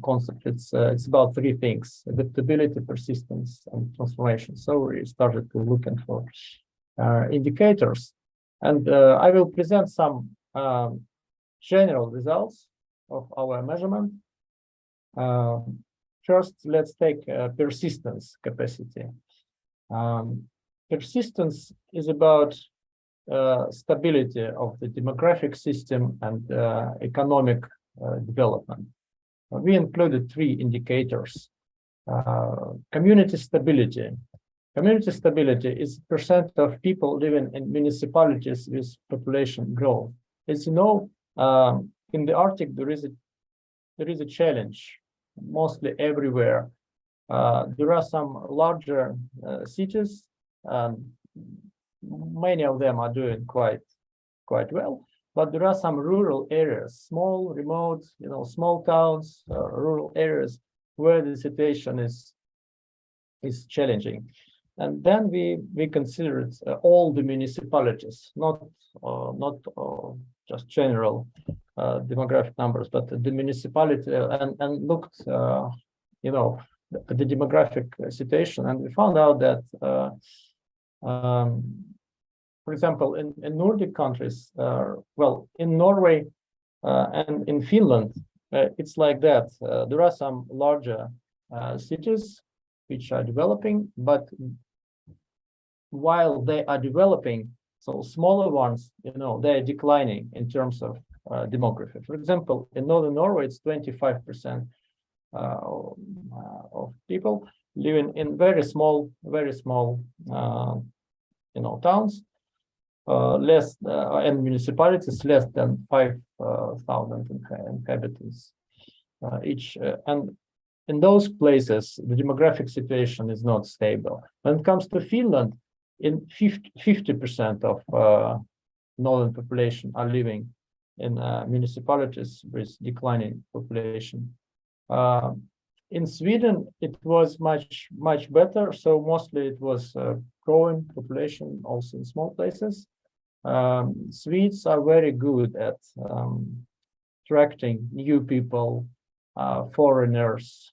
concept. It's about 3 things: adaptability, persistence, and transformation. So we started to looking for indicators, and I will present some general results of our measurement. First, let's take persistence capacity. Persistence is about stability of the demographic system and economic development. We included 3 indicators. Community stability. Community stability is percent of people living in municipalities with population growth. As you know, in the Arctic there is a challenge mostly everywhere. There are some larger cities, many of them are doing quite well, but there are some rural areas, small, remote, small towns, rural areas where the situation is challenging. And then we considered all the municipalities, not just general demographic numbers, but the municipality, and looked, at the demographic situation, and we found out that, for example, in Nordic countries, well, in Norway and in Finland, it's like that. There are some larger cities which are developing, but while they are developing, so smaller ones, they are declining in terms of demography. For example, in northern Norway, it's 25% of people living in very small towns, less and municipalities less than 5,000 inhabitants each, and in those places the demographic situation is not stable. When it comes to Finland, in 50% of northern population are living in municipalities with declining population. In Sweden, it was much better. So mostly it was growing population, also in small places. Swedes are very good at attracting new people, foreigners.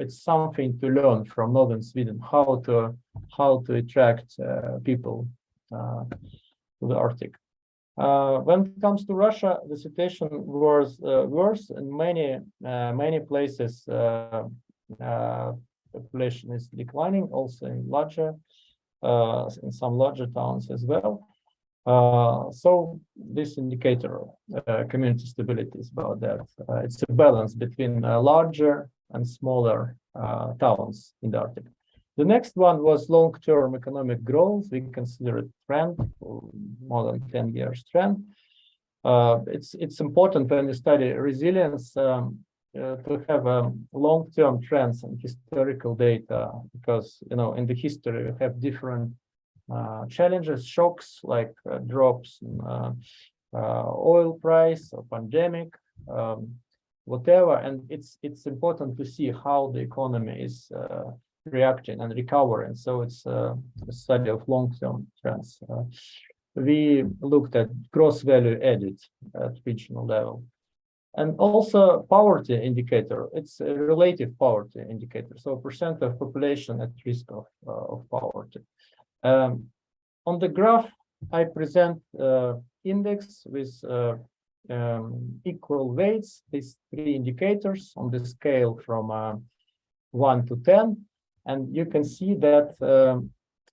It's something to learn from northern Sweden, how to attract people to the Arctic. When it comes to Russia, the situation was worse in many places. Population is declining, also in some larger towns as well. So this indicator, community stability, is about that. It's a balance between larger and smaller towns in the Arctic. The next one was long-term economic growth. We consider it trend, more than 10 years trend. It's important when you study resilience to have long-term trends and historical data, because in the history you have different challenges, shocks like drops in oil price or pandemic, whatever, and it's important to see how the economy is reacting and recovering. So it's a study of long-term trends. We looked at gross value added at regional level, and also poverty indicator. It's a relative poverty indicator, so percent of population at risk of poverty. On the graph, I present index with equal weights, these three indicators on the scale from 1 to 10. And you can see that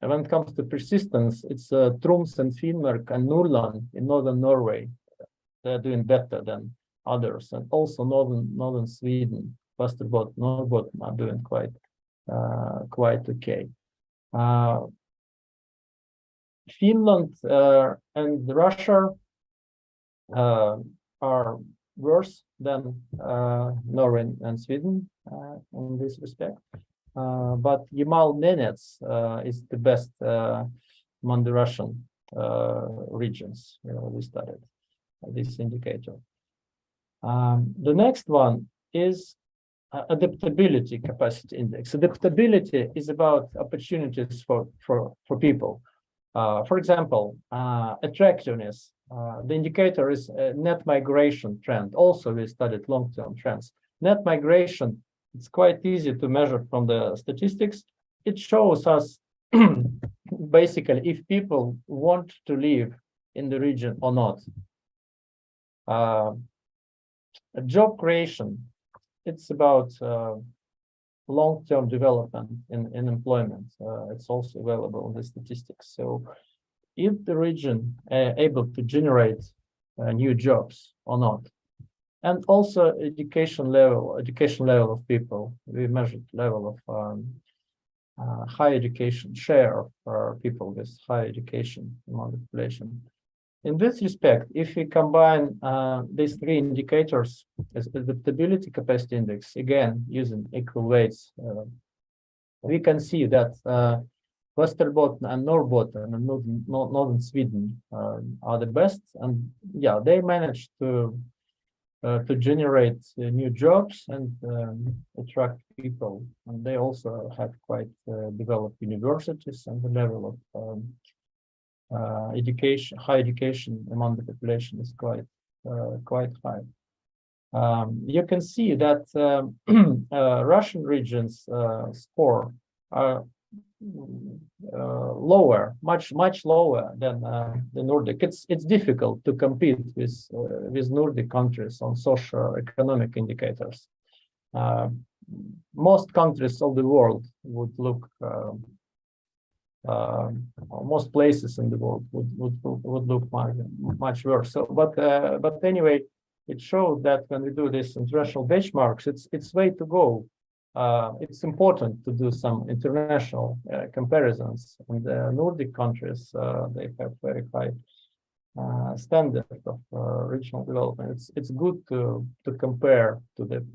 when it comes to persistence, it's Troms and Finnmark and Nordland in northern Norway. They're doing better than others, and also northern Sweden, Västerbotten, Norrbotten are doing quite okay. Finland and Russia are worse than Norway and Sweden in this respect. But Yamal-Nenets is the best among the Russian regions. We studied this indicator. The next one is adaptability capacity index. Adaptability is about opportunities for people. For example, attractiveness. The indicator is net migration trend. Also, we studied long-term trends. Net migration, it's quite easy to measure from the statistics. It shows us basically if people want to live in the region or not. Job creation, it's about long-term development in employment. It's also available in the statistics. So if the region able to generate new jobs or not. And also education level of people. We measured level of high education, share of people with high education among the population. In this respect, if we combine these three indicators as adaptability capacity index, again, using equal weights, we can see that Västerbotten and Norrbotten and northern Sweden are the best. And yeah, they managed to generate new jobs and attract people. And they also have quite developed universities, and the level of high education among the population is quite high. You can see that Russian regions score are lower, much lower than the Nordic. It's difficult to compete with Nordic countries on socio-economic indicators. Most countries of the world would look. Most places in the world would look much worse. So, but anyway, it shows that when we do this international benchmarks, it's way to go. It's important to do some international comparisons. And the Nordic countries, they have very high standard of regional development. It's good to compare to the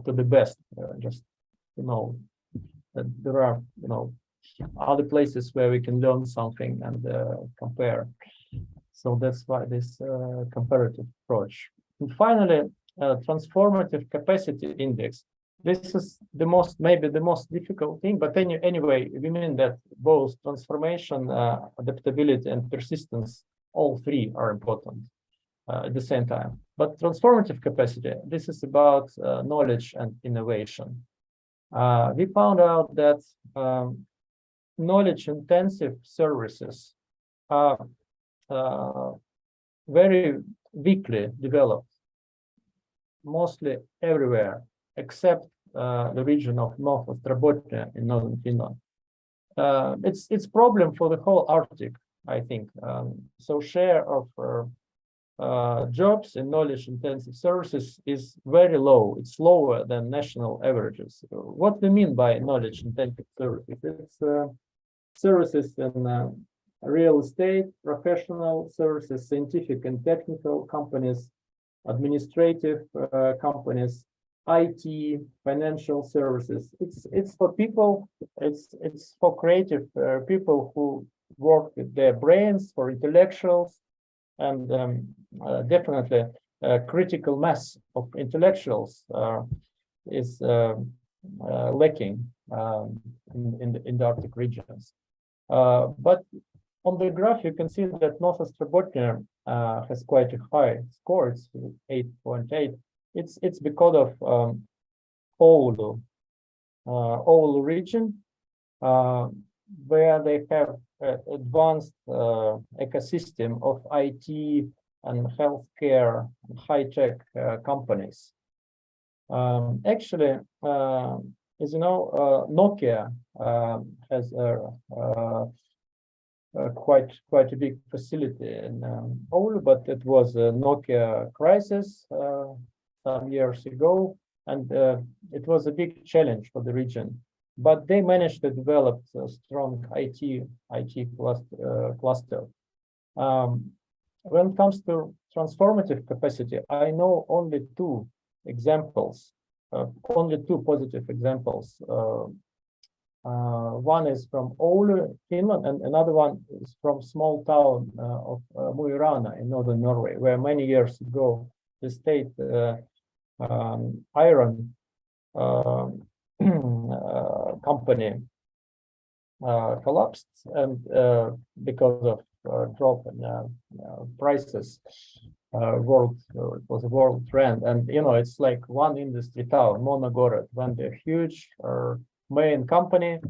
to the best. Just to know that there are other places where we can learn something and compare. So that's why this comparative approach. And finally, transformative capacity index. This is maybe the most difficult thing, but anyway, we mean that both transformation, adaptability, and persistence, all three are important at the same time. But transformative capacity, this is about knowledge and innovation. We found out that knowledge-intensive services are very weakly developed, mostly everywhere, except the region of North Ostrobotnia in northern Finland. It's problem for the whole Arctic, I think. So share of jobs in knowledge-intensive services is very low. It's lower than national averages. What we mean by knowledge-intensive services? It's services in real estate, professional services, scientific and technical companies, administrative companies, IT, financial services. It's for people. It's for creative people who work with their brains, for intellectuals, and definitely critical mass of intellectuals is lacking in the Arctic regions. But on the graph, you can see that North Ostrobotnia has quite a high score. It's 8.8. It's because of Oulu region, where they have advanced ecosystem of IT and healthcare, high-tech companies. Actually, as you know, Nokia has quite a big facility in Oulu, but it was a Nokia crisis some years ago, and it was a big challenge for the region. But they managed to develop a strong IT cluster. When it comes to transformative capacity, I know only two examples, only two positive examples. One is from Oulu, Finland, and another one is from small town of Mo i Rana in northern Norway, where many years ago the state iron company collapsed, and because of drop in prices, it was a world trend. And you know, it's like one industry town, Monogorod, when the huge main company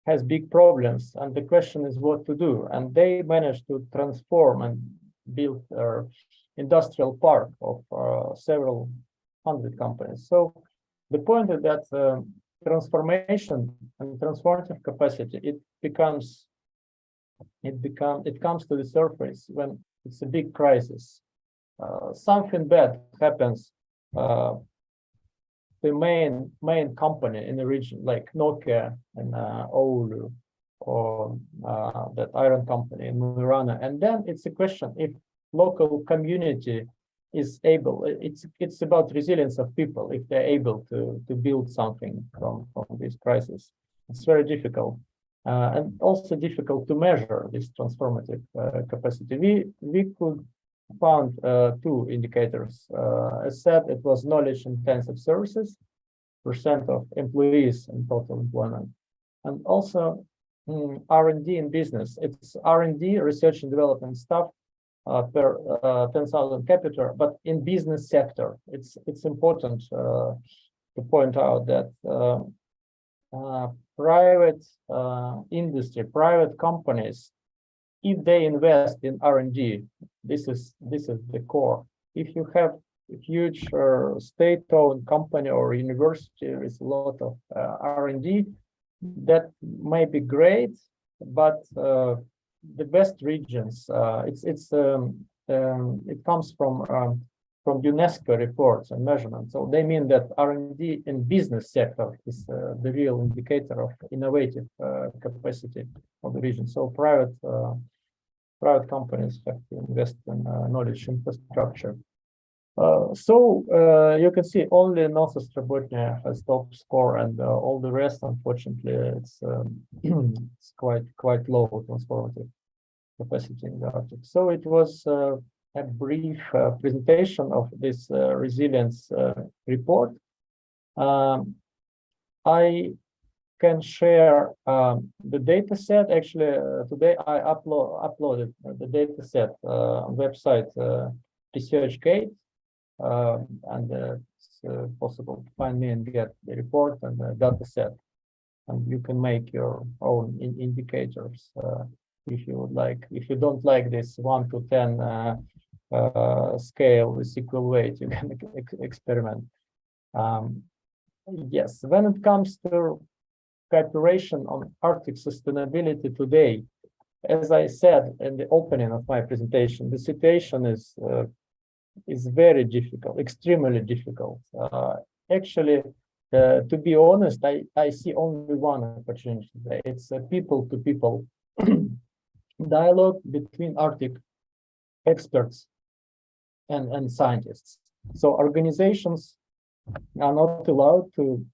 has big problems, and the question is what to do. And they managed to transform and build an industrial park of several hundred companies. So the point is that transformation and transformative capacity, it comes to the surface when it's a big crisis. Something bad happens. The main company in the region, like Nokia and Oulu, or that iron company in Mo i Rana, and then it's a question if local community is able. It's about resilience of people, if they're able to build something from this crisis. It's very difficult, and also difficult to measure this transformative capacity. We could found two indicators. As said, it was knowledge-intensive services, percent of employees in total employment, and also R&D in business. It's R&D, research and development staff, per 10,000 capita, but in business sector, it's important to point out that private industry, private companies, if they invest in R&D, this is the core. If you have a huge state-owned company or university with a lot of R&D, that may be great, but the best regions, it comes from UNESCO reports and measurements. So they mean that R&D in business sector is the real indicator of innovative capacity of the region. So private companies have to invest in knowledge infrastructure. So you can see only North Ostrobotnia has top score, and all the rest, unfortunately, it's quite low transformative capacity in the Arctic. So it was a brief presentation of this resilience report. I can share the data set. Actually, today I uploaded the data set on website ResearchGate, and it's possible to find me and get the report and the data set, and you can make your own indicators. if you would like. If you don't like this 1 to 10 scale with equal weight, you can experiment. Yes, when it comes to cooperation on Arctic sustainability today, as I said in the opening of my presentation, the situation is very difficult, extremely difficult. Actually, to be honest, I see only one opportunity today. It's a people-to-people dialogue between Arctic experts and scientists. So organizations are not allowed to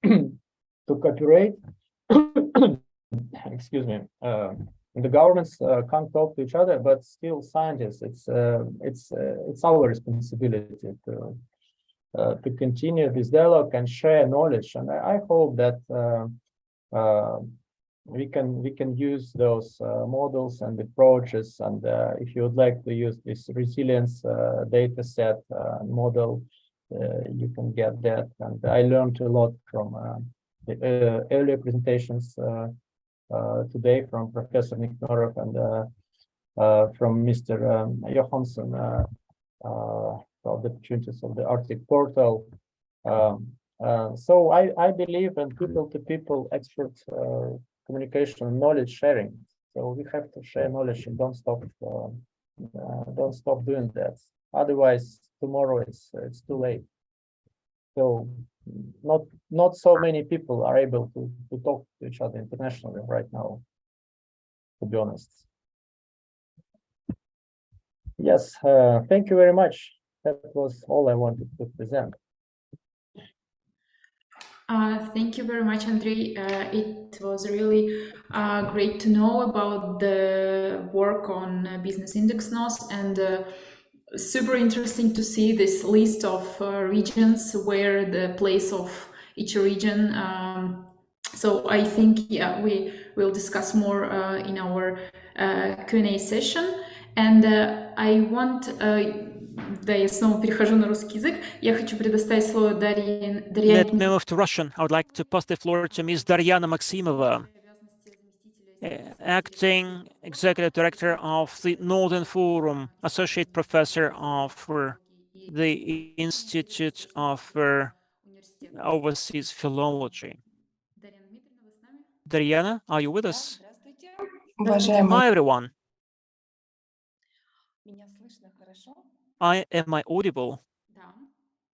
to cooperate. Excuse me. The governments can't talk to each other, but still scientists. It's our responsibility to continue this dialogue and share knowledge. And I hope that we can use those models and approaches. And if you would like to use this resilience data set model, you can get that. And I learned a lot from the earlier presentations today from Professor Nikonorov and from Mr. Johannsson of the opportunities of the Arctic portal. So I believe in people-to-people expert communication and knowledge sharing. So we have to share knowledge and don't stop doing that. Otherwise, tomorrow it's too late. So not so many people are able to talk to each other internationally right now, to be honest. Yes, thank you very much. That was all I wanted to present. Thank you very much, Andrey. It was really great to know about the work on business index NOS, and super interesting to see this list of regions where the place of each region. So I think, yeah, we will discuss more in our Q&A session. And I want... Да, я снова перехожу на русский язык. Я хочу предоставить слово Дарьяне. Let me move to Russian. I would like to pass the floor to Ms. Daryana Maksimova, Acting Executive Director of the Northern Forum, Associate Professor of the Institute of Overseas Philology. Daryana, are you with us? Hi, everyone. Am I audible?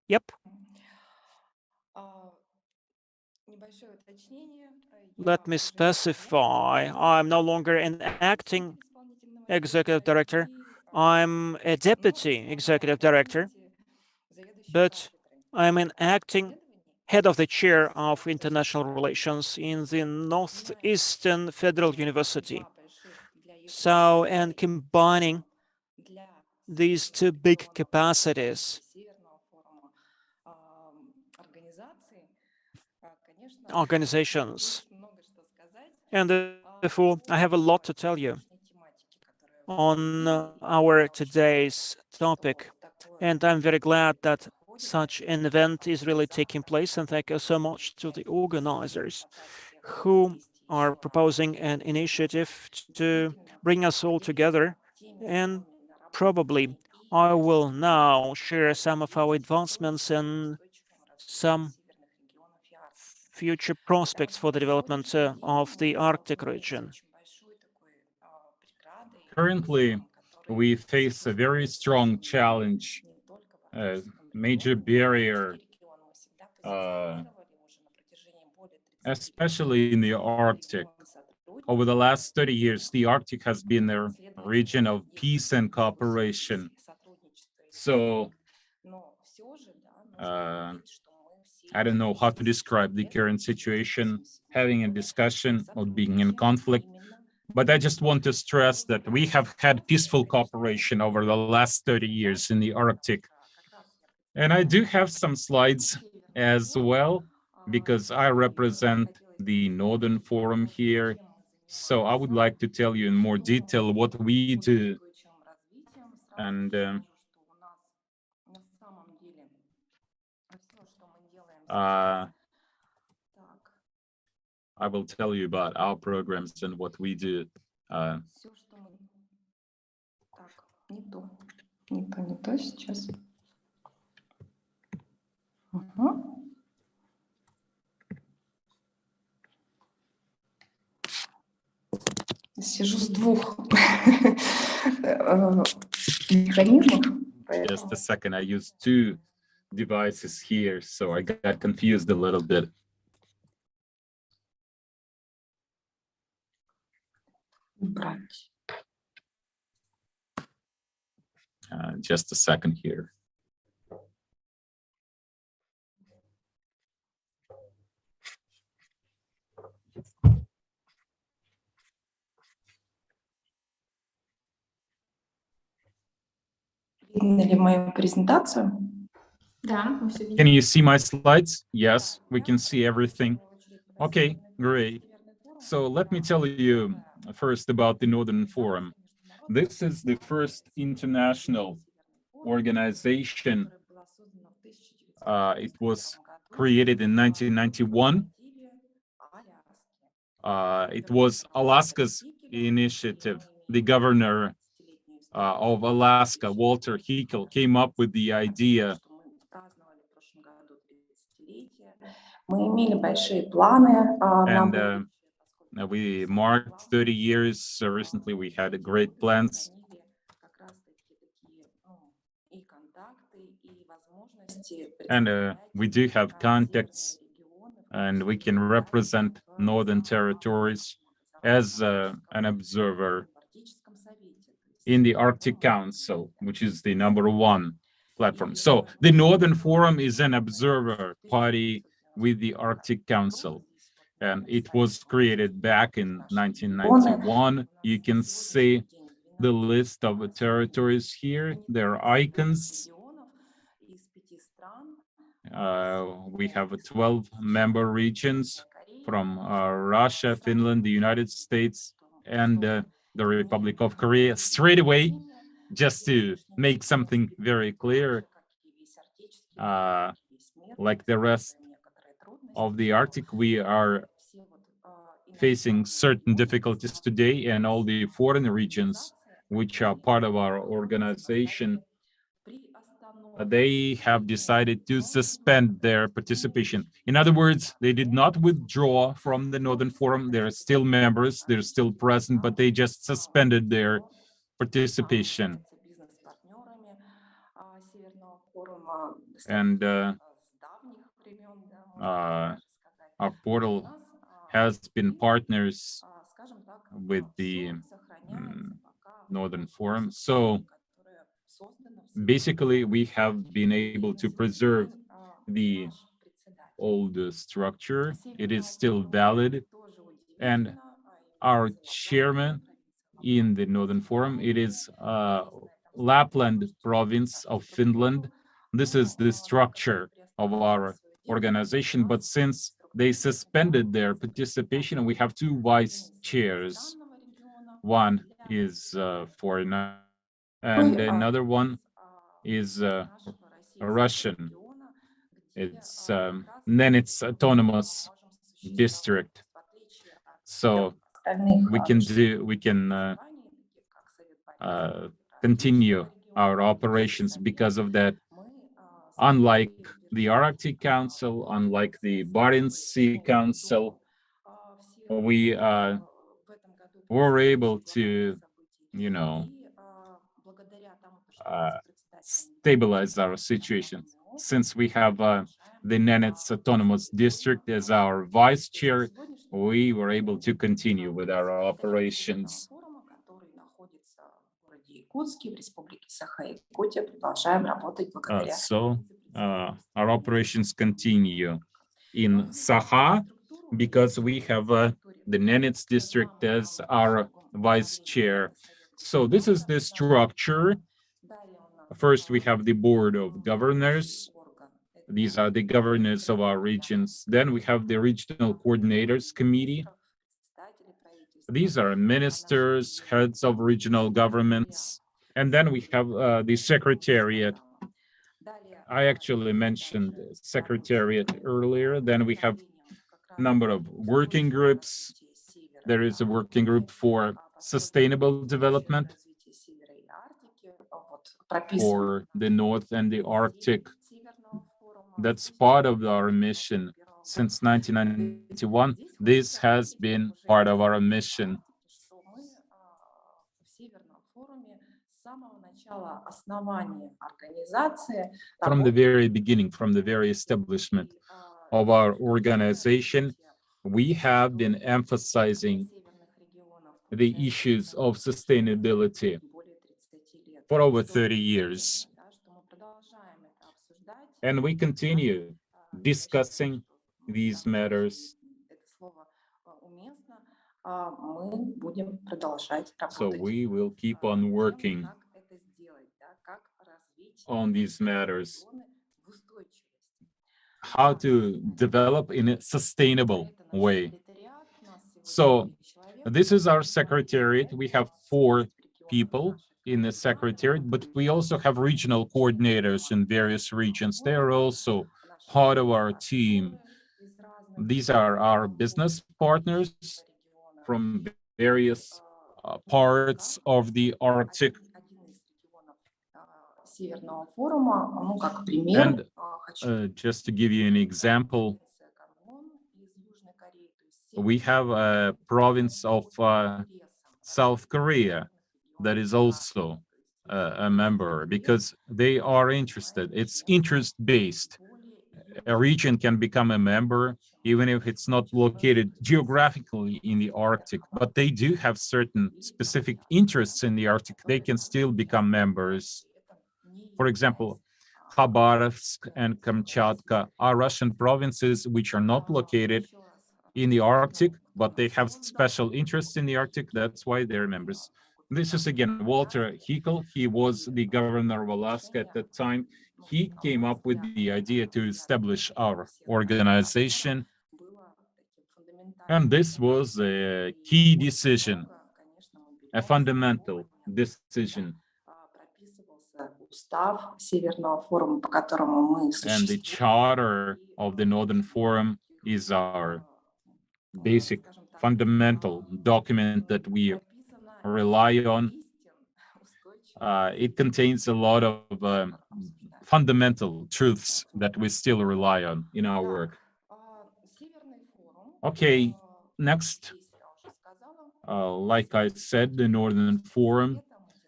Yep. Let me specify. I'm no longer an acting executive director. I'm a deputy executive director, but I'm an acting head of the chair of international relations in the Northeastern Federal University. So, and combining these two big capacities, organizations, and therefore I have a lot to tell you on our today's topic, and I'm very glad that such an event is really taking place, and thank you so much to the organizers who are proposing an initiative to bring us all together. And probably I will now share some of our advancements and some future prospects for the development of the Arctic region. Currently, we face a very strong challenge, a major barrier, especially in the Arctic. Over the last 30 years, the Arctic has been a region of peace and cooperation. So, I don't know how to describe the current situation, having a discussion or being in conflict, but I just want to stress that we have had peaceful cooperation over the last 30 years in the Arctic. And I do have some slides as well, because I represent the Northern Forum here. So I would like to tell you in more detail what we do. And I will tell you about our programs and what we do. Все, что мы... Так, не то сейчас. Сижу с двух механизмов. Just a second, I used two devices here, so I got confused a little bit. Брать. Just a second here. Видно ли мою презентацию? Да, мы все Can видим. you see my slides? Yes, we can see everything. Okay, great. So let me tell you first about the Northern Forum. This is the first international organization. It was created in 1991. It was Alaska's initiative. The governor of Alaska, Walter Hickel, came up with the idea. And we marked 30 years recently. We had great plans. And we do have contacts, and we can represent Northern Territories as an observer in the Arctic Council, which is the #1 platform. So the Northern Forum is an observer party with the Arctic Council, and it was created back in 1991. You can see the list of the territories here, their icons. We have 12 member regions from Russia, Finland, the United States, and the Republic of Korea. Straight away, just to make something very clear, like the rest of the Arctic, we are facing certain difficulties today, and all the foreign regions which are part of our organization, they have decided to suspend their participation. In other words, they did not withdraw from the Northern Forum. They're still members, they're still present, but they just suspended their participation. And our portal has been partners with the Northern Forum. So basically, we have been able to preserve the old structure. It is still valid. And our chairman in the Northern Forum, it is Lapland province of Finland. This is the structure of our organization, but since they suspended their participation, we have two vice chairs. One is foreign, and another one is Russian. It's Nenets Autonomous District. So we can continue our operations because of that. Unlike the Arctic Council, unlike the Barents Sea Council, we were able to, stabilize our situation. Since we have the Nenets Autonomous District as our vice chair, we were able to continue with our operations. So our operations continue in Sakha because we have the Nenets district as our vice chair. So this is the structure. First, we have the board of governors. These are the governors of our regions. Then we have the regional coordinators committee. These are ministers, heads of regional governments. And then we have the secretariat. I actually mentioned secretariat earlier. Then we have a number of working groups There is a working group for sustainable development for the North and the Arctic. That's part of our mission. Since 1991, this has been part of our mission. From the very beginning, from the very establishment of our organization, we have been emphasizing the issues of sustainability for over 30 years. And we continue discussing these matters. So we will keep on working on these matters. How to develop in a sustainable way. So this is our secretariat. We have 4 people in the secretariat, but we also have regional coordinators in various regions. They are also part of our team. These are our business partners from various parts of the Arctic. And just to give you an example, we have a province of South Korea that is also a member because they are interested. It's interest-based. A region can become a member even if it's not located geographically in the Arctic, but they do have certain specific interests in the Arctic. They can still become members. For example, Khabarovsk and Kamchatka are Russian provinces which are not located in the Arctic, but they have special interests in the Arctic. That's why they're members. This is again Walter Hickel. He was the governor of Alaska at that time. He came up with the idea to establish our organization. And this was a key decision, a fundamental decision. And the charter of the Northern Forum is our basic fundamental document that we rely on. It contains a lot of fundamental truths that we still rely on in our work. Okay, next, like I said, the Northern Forum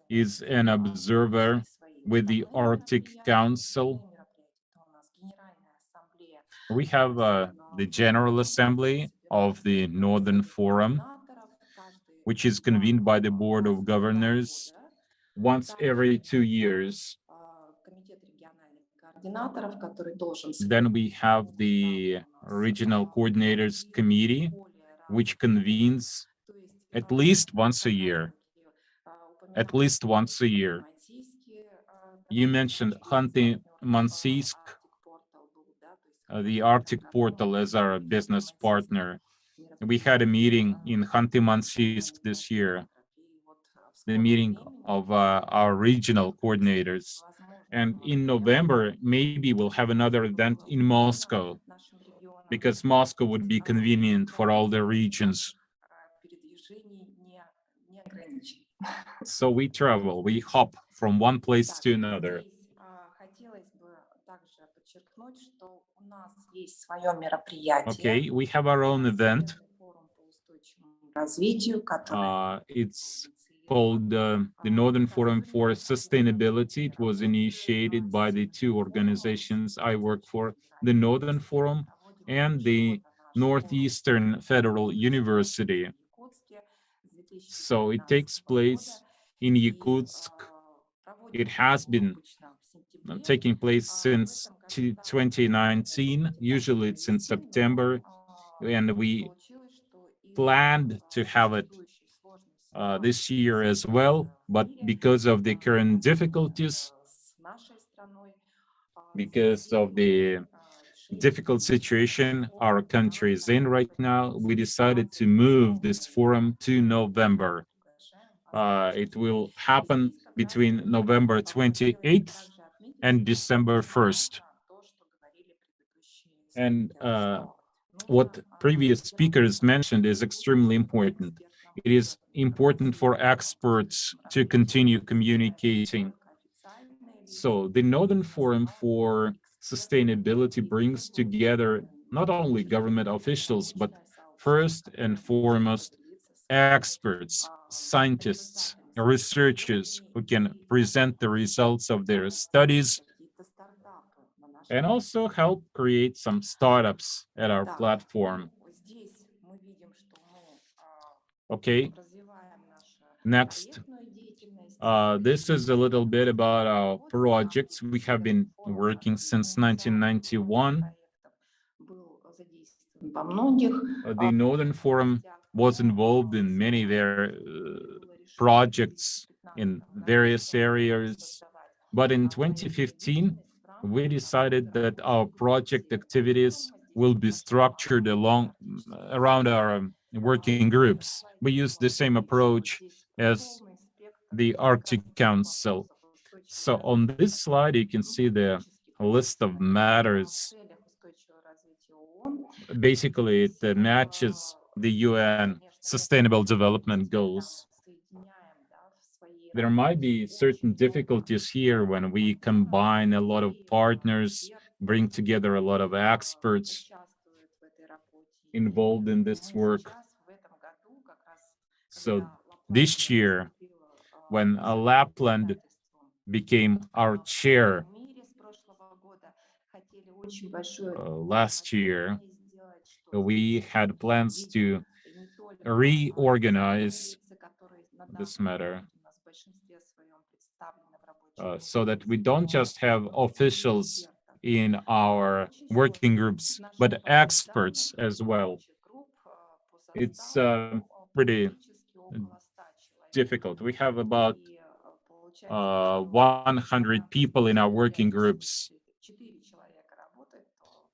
is an observer with the Arctic Council. We have the General Assembly of the Northern Forum, which is convened by the Board of Governors once every 2 years. Then we have the Regional Coordinators Committee, which convenes at least once a year. At least once a year. You mentioned Khanty-Mansiysk, the Arctic portal, as our business partner. We had a meeting in Khanty-Mansiysk this year, the meeting of our regional coordinators. And in November, maybe we'll have another event in Moscow, because Moscow would be convenient for all the regions. So we travel, we hop from one place to another. Okay, we have our own event. It's called the Northern Forum for Sustainability. It was initiated by the 2 organizations I work for, the Northern Forum and the Northeastern Federal University. So it takes place in Yakutsk. It has been taking place since 2019. Usually it's in September, and we planned to have it this year as well, but because of the current difficulties, because of the difficult situation our country is in right now, we decided to move this forum to November. It will happen between November 28th and December 1st. And what previous speakers mentioned is extremely important. It is important for experts to continue communicating. So the Northern Forum for Sustainability brings together not only government officials, but first and foremost, experts, scientists, researchers who can present the results of their studies and also help create some startups at our platform. Okay, next. This is a little bit about our projects. We have been working since 1991. The Northern Forum was involved in many their projects in various areas, but in 2015, we decided that our project activities will be structured around our working groups. We use the same approach as the Arctic Council. So on this slide, you can see the list of matters. Basically, it matches the UN Sustainable Development Goals. There might be certain difficulties here when we combine a lot of partners, bring together a lot of experts involved in this work. So this year, when Lapland became our chair last year, we had plans to reorganize this matter so that we don't just have officials in our working groups, but experts as well. It's pretty difficult. We have about 100 people in our working groups,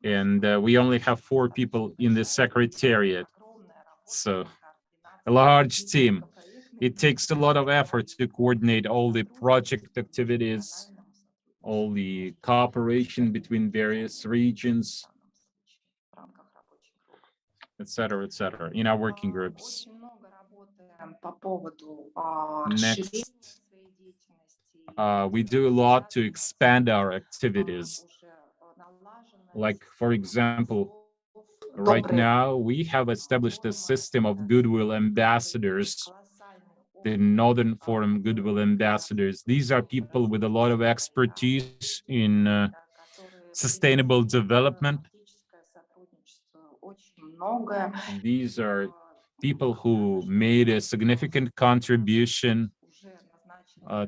and we only have 4 people in the secretariat. So a large team. It takes a lot of effort to coordinate all the project activities, all the cooperation between various regions, etc., in our working groups. Next, we do a lot to expand our activities. Like, for example, right now, we have established a system of goodwill ambassadors, the Northern Forum Goodwill Ambassadors. These are people with a lot of expertise in sustainable development. These are people who made a significant contribution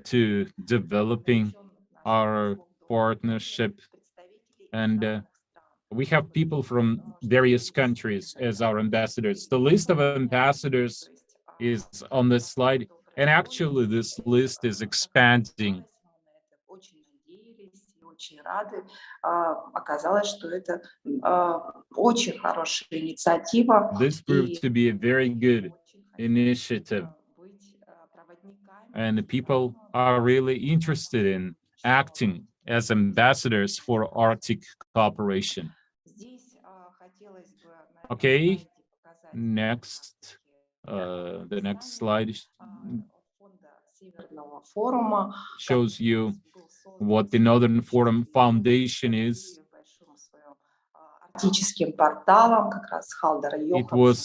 to developing our partnership. And we have people from various countries as our ambassadors. The list of ambassadors is on this slide, and actually this list is expanding. This proved to be a very good initiative, and people are really interested in acting as ambassadors for Arctic cooperation. Okay, next, the next slide shows you what the Northern Forum Foundation is. It was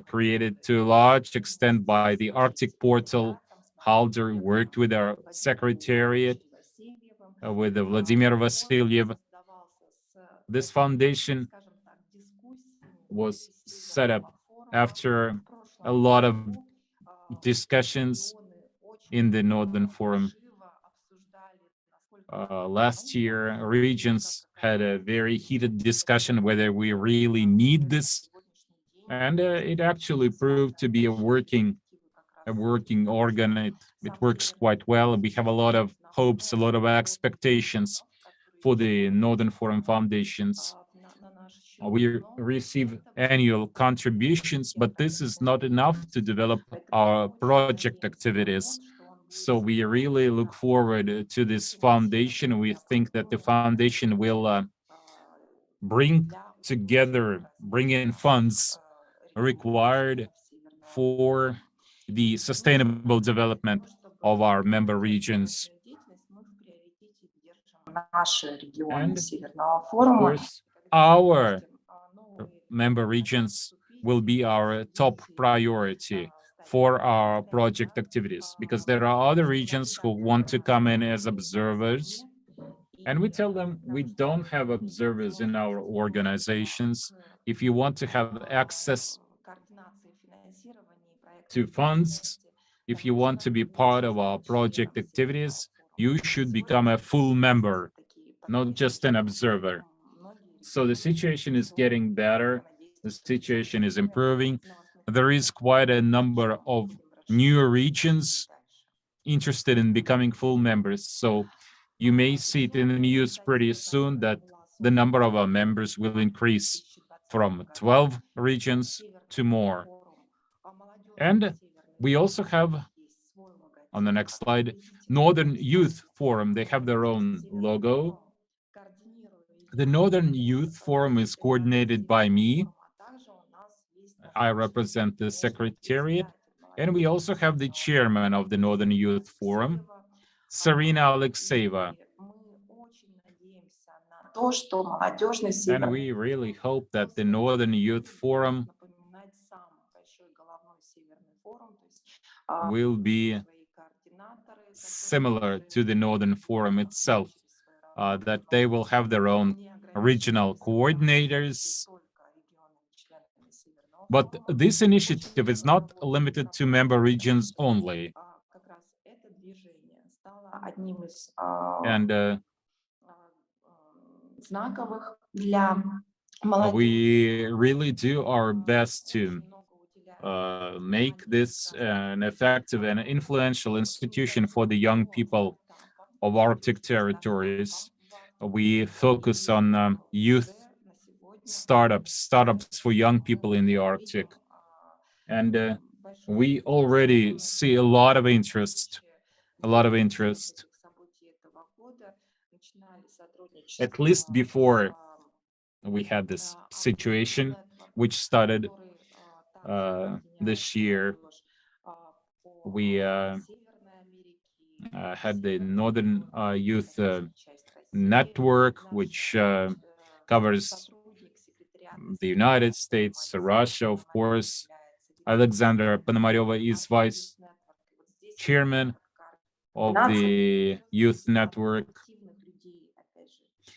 created to a large extent by the Arctic portal. Halldor worked with our secretariat, with Vladimir Vasilyev. This foundation was set up after a lot of discussions in the Northern Forum. Last year, regions had a very heated discussion whether we really need this, and it actually proved to be a working organ. It works quite well. We have a lot of hopes, a lot of expectations for the Northern Forum Foundations. We receive annual contributions, but this is not enough to develop our project activities. So we really look forward to this foundation. We think that the foundation will bring together bring in funds required for the sustainable development of our member regions. And of course, our member regions will be our top priority for our project activities, because there are other regions who want to come in as observers, and we tell them we don't have observers in our organizations. If you want to have access to funds, if you want to be part of our project activities, you should become a full member, not just an observer. So the situation is getting better. The situation is improving. There is quite a number of new regions interested in becoming full members. So you may see it in the news pretty soon that the number of our members will increase from 12 regions to more. And we also have, on the next slide, Northern Youth Forum. They have their own logo. The Northern Youth Forum is coordinated by me. I represent the Secretariat. And we also have the chairman of the Northern Youth Forum, Sarina Alexeyeva. And we really hope that the Northern Youth Forum will be similar to the Northern Forum itself, that they will have their own regional coordinators. But this initiative is not limited to member regions only. And we really do our best to make this an effective and influential institution for the young people of Arctic territories. We focus on youth startups for young people in the Arctic. And we already see a lot of interest, at least before we had this situation, which started this year. We had the Northern Youth Network, which covers the United States, Russia, of course. Alexandra Ponomaryova is vice chairman of the youth network.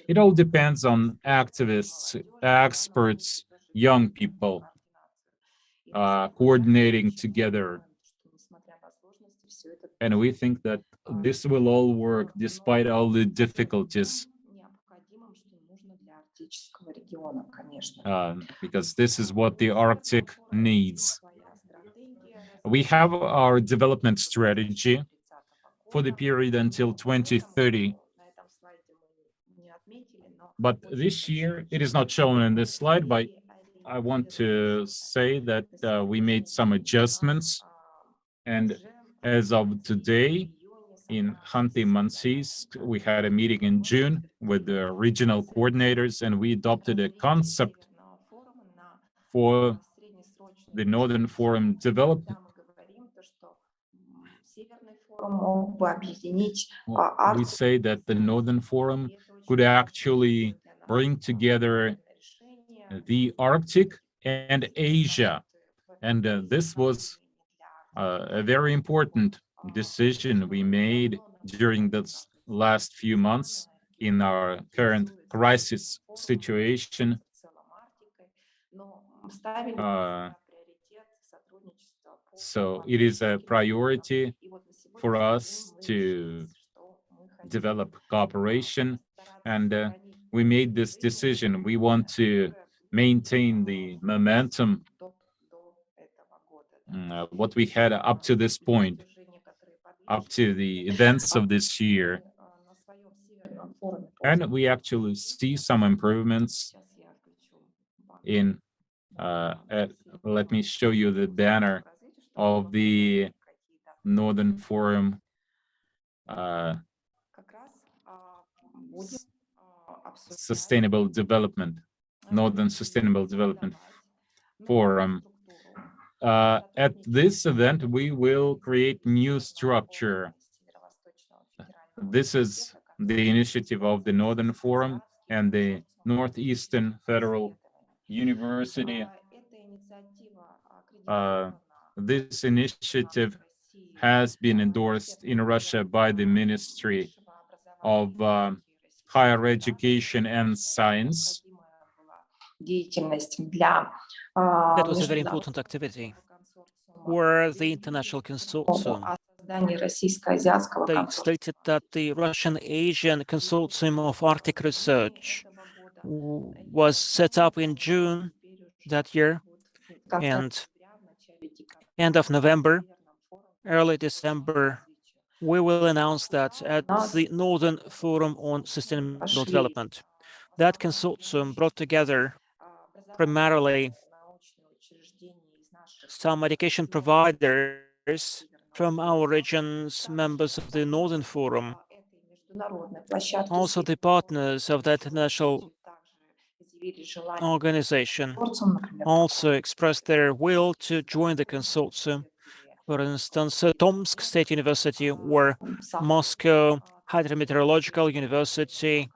It all depends on activists, experts, young people coordinating together. And we think that this will all work despite all the difficulties. Because this is what the Arctic needs. We have our development strategy for the period until 2030. But this year, it is not shown in this slide, but I want to say that we made some adjustments. And as of today, in Khanty-Mansiysk, we had a meeting in June with the regional coordinators, and we adopted a concept for the Northern Forum development. We say that the Northern Forum could actually bring together the Arctic and Asia. And this was a very important decision we made during the last few months in our current crisis situation. So it is a priority for us to develop cooperation, and we made this decision. We want to maintain the momentum what we had up to this point, up to the events of this year. And we actually see some improvements in, let me show you the banner of the Northern Forum sustainable development. Northern Sustainable Development Forum. At this event, we will create new structure. This is the initiative of the Northern Forum and the Northeastern Federal University. This initiative has been endorsed in Russia by the Ministry of Higher Education and Science. That was a very important activity for the international consortium. They stated that the Russian-Asian Consortium of Arctic Research was set up in June that year, and end of November, early December, we will announce that at the Northern Forum on Sustainable Development. That consortium brought together primarily some education providers from our regions, members of the Northern Forum, also the partners of that international organization also expressed their will to join the consortium. For instance, Tomsk State University or Moscow Hydrometeorological University,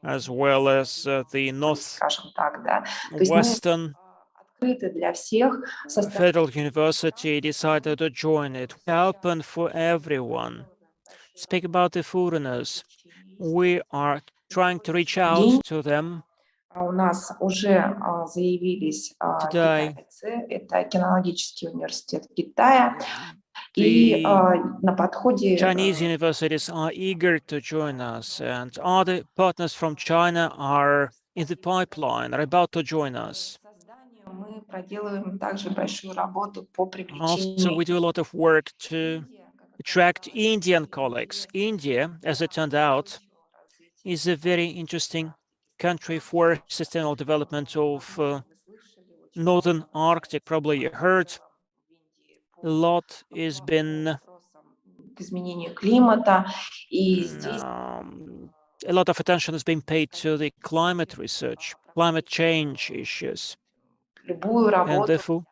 as well as the Northwestern Federal University decided to join it. We're open for everyone. Speak about the foreigners. We are trying to reach out to them. Today, the Chinese universities are eager to join us, and other partners from China are in the pipeline, are about to join us. Also, we do a lot of work to attract Indian colleagues. India, as it turned out, is a very interesting country for sustainable development of Northern Arctic. Probably you heard a lot has been a lot of attention has been paid to the climate research, climate change issues. And therefore,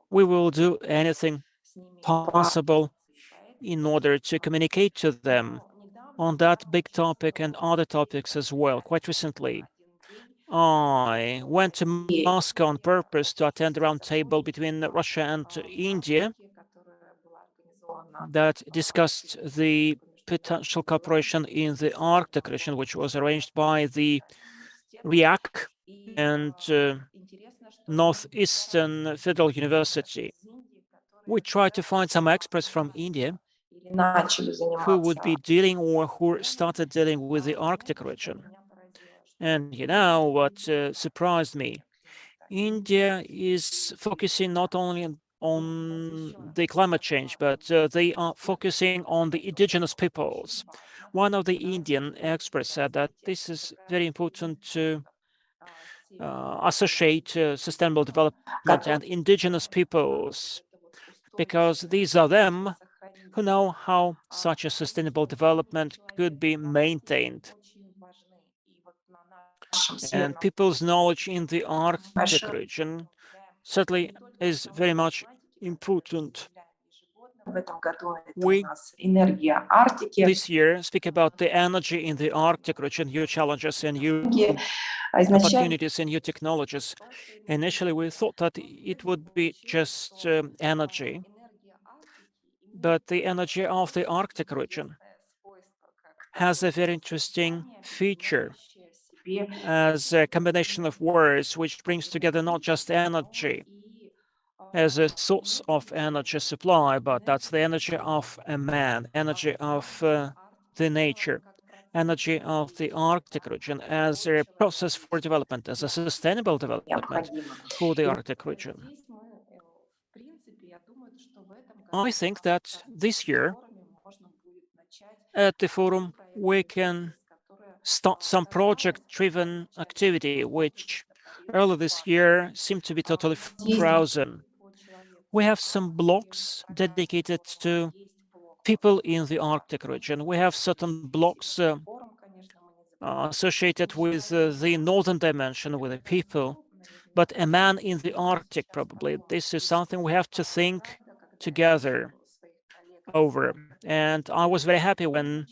we will do anything possible in order to communicate to them on that big topic and other topics as well. Quite recently, I went to Moscow on purpose to attend a roundtable between Russia and India that discussed the potential cooperation in the Arctic region, which was arranged by the UArctic and Northeastern Federal University. We tried to find some experts from India who would be dealing or who started dealing with the Arctic region. And you know what surprised me? India is focusing not only on the climate change, but they are focusing on the indigenous peoples. One of the Indian experts said that this is very important to associate sustainable development and indigenous peoples, because these are them who know how such a sustainable development could be maintained. And people's knowledge in the Arctic region certainly is very much important. We, this year, speak about the energy in the Arctic region, new challenges and new opportunities and new technologies. Initially, we thought that it would be just energy, but the energy of the Arctic region has a very interesting feature as a combination of words which brings together not just energy as a source of energy supply, but that's the energy of a man, energy of the nature, energy of the Arctic region as a process for development, as a sustainable development for the Arctic region. I think that this year at the forum we can start some project-driven activity, which earlier this year seemed to be totally frozen. We have some blocks dedicated to people in the Arctic region. We have certain blocks associated with the northern dimension, with the people, but a man in the Arctic, probably. This is something we have to think together over. And I was very happy when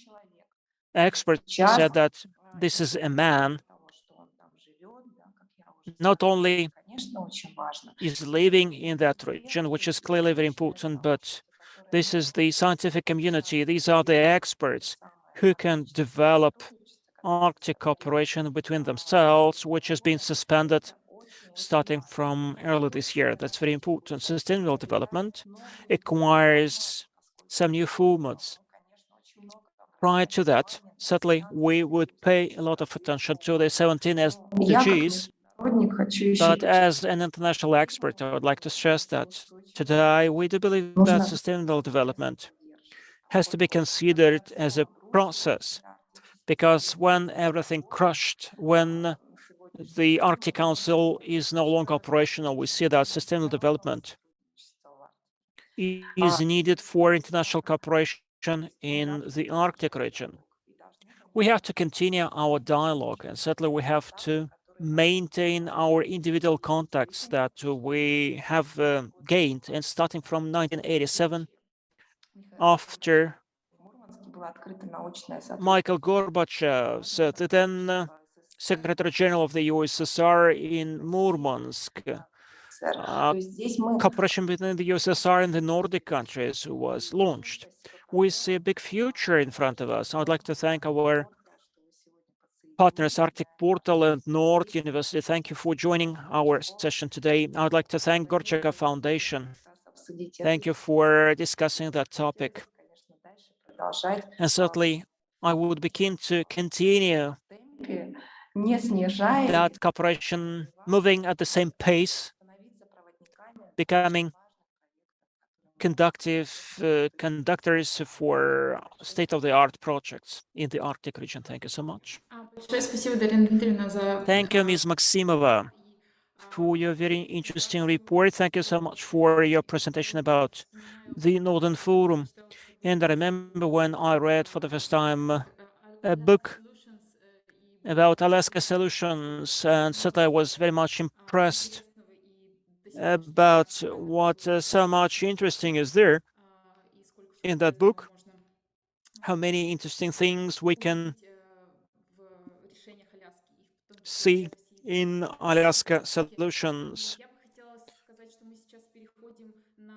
experts said that this is a man not only is living in that region, which is clearly very important, but this is the scientific community. These are the experts who can develop Arctic cooperation between themselves, which has been suspended starting from early this year. That's very important. Sustainable development acquires some new formats. Prior to that, certainly we would pay a lot of attention to the 17 SDGs, but as an international expert, I would like to stress that today we do believe that sustainable development has to be considered as a process, because when everything crushed, when the Arctic Council is no longer operational, we see that sustainable development is needed for international cooperation in the Arctic region. We have to continue our dialogue, and certainly we have to maintain our individual contacts that we have gained. And starting from 1987, after Michael Gorbachev, so the then Secretary General of the USSR in Murmansk, cooperation between the USSR and the Nordic countries was launched. We see a big future in front of us. I would like to thank our partners, Arctic Portal and Nord University. Thank you for joining our session today. I would like to thank Gorchaka Foundation. Thank you for discussing that topic. And certainly, I would be keen to continue that cooperation, moving at the same pace, becoming conductors for state-of-the-art projects in the Arctic region. Thank you so much. Thank you, Ms. Maksimova, for your very interesting report. Thank you so much for your presentation about the Northern Forum. And I remember when I read for the first time a book about Alaska solutions, and certainly I was very much impressed about what so much interesting is there in that book, how many interesting things we can see in Alaska solutions.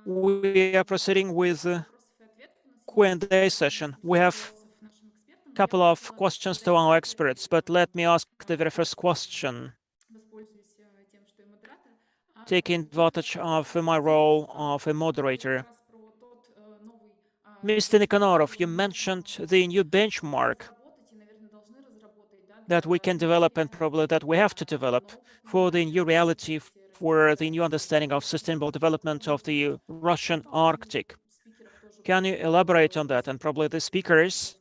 We are proceeding with Q&A session. We have a couple of questions to our experts, but let me ask the very first question. Taking advantage of my role of a moderator. Mr. Nikonorov, you mentioned the new benchmark that we can develop and probably that we have to develop for the new reality, for the new understanding of sustainable development of the Russian Arctic. Can you elaborate on that? And probably the speakers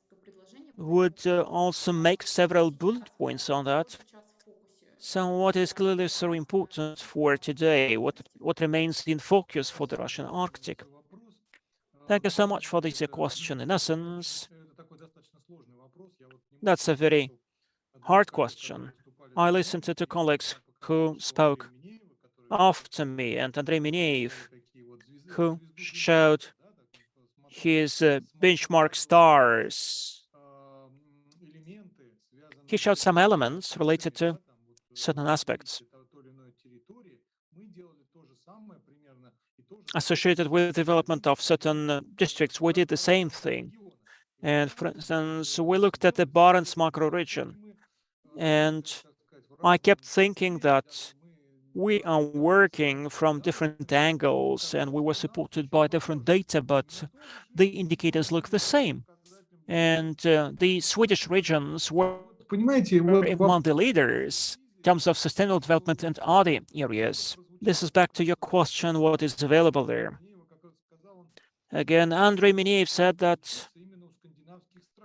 would also make several bullet points on that. So what is clearly so important for today? What remains in focus for the Russian Arctic? Thank you so much for this question. In essence, that's a very hard question. I listened to two colleagues who spoke after me, and Andrey Mineev, who showed his benchmark stars. He showed some elements related to certain aspects associated with the development of certain districts. We did the same thing. And for instance, we looked at the Barents macro region, and I kept thinking that we are working from different angles and we were supported by different data, but the indicators look the same. And the Swedish regions were among the leaders in terms of sustainable development and other areas. This is back to your question, what is available there. Again, Andrey Mineev said that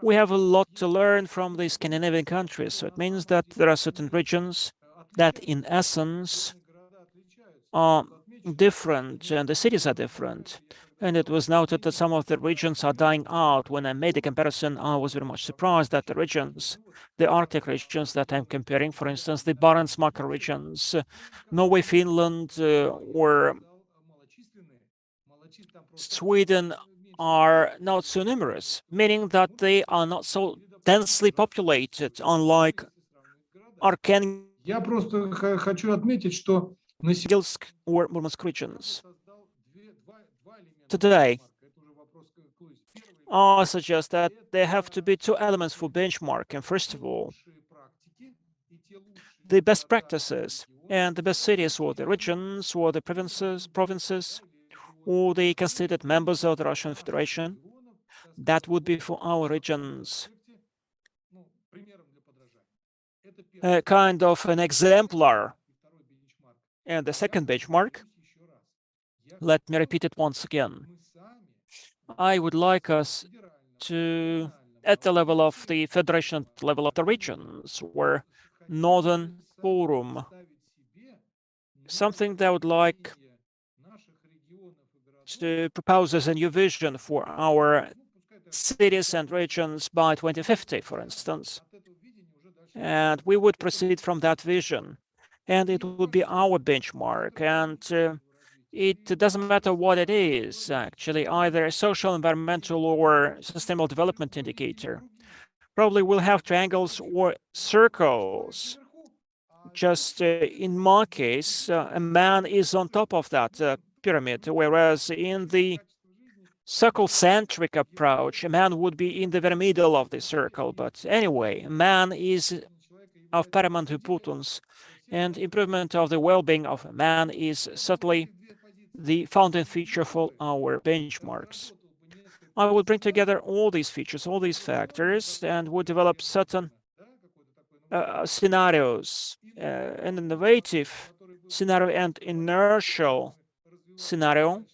we have a lot to learn from the Scandinavian countries. So it means that there are certain regions that in essence are different and the cities are different. And it was noted that some of the regions are dying out. When I made the comparison, I was very much surprised that the regions, the Arctic regions that I'm comparing, for instance, the Barents Marker regions, Norway, Finland, or Sweden are not so numerous, meaning that they are not so densely populated, unlike Arkhangelsk Я просто хочу отметить, что на or Murmansk regions. Today, I suggest that there have to be two elements for benchmark. And first of all, the best practices and the best cities or the regions or the provinces, or the constituted members of the Russian Federation. That would be for our regions a kind of an exemplar. And the second benchmark, let me repeat it once again. I would like us to, at the level of the federation, level of the regions, where Northern Forum, something that I would like to propose as a new vision for our cities and regions by 2050, for instance. And we would proceed from that vision, and it would be our benchmark. And it doesn't matter what it is, actually, either a social, environmental, or sustainable development indicator. Probably we'll have triangles or circles. Just in my case, a man is on top of that pyramid, whereas in the circle-centric approach, a man would be in the very middle of the circle. But anyway, man is of paramount importance, and improvement of the well-being of man is certainly the founding feature for our benchmarks. I would bring together all these features, all these factors, and would develop certain scenarios, an innovative scenario and inertial scenario,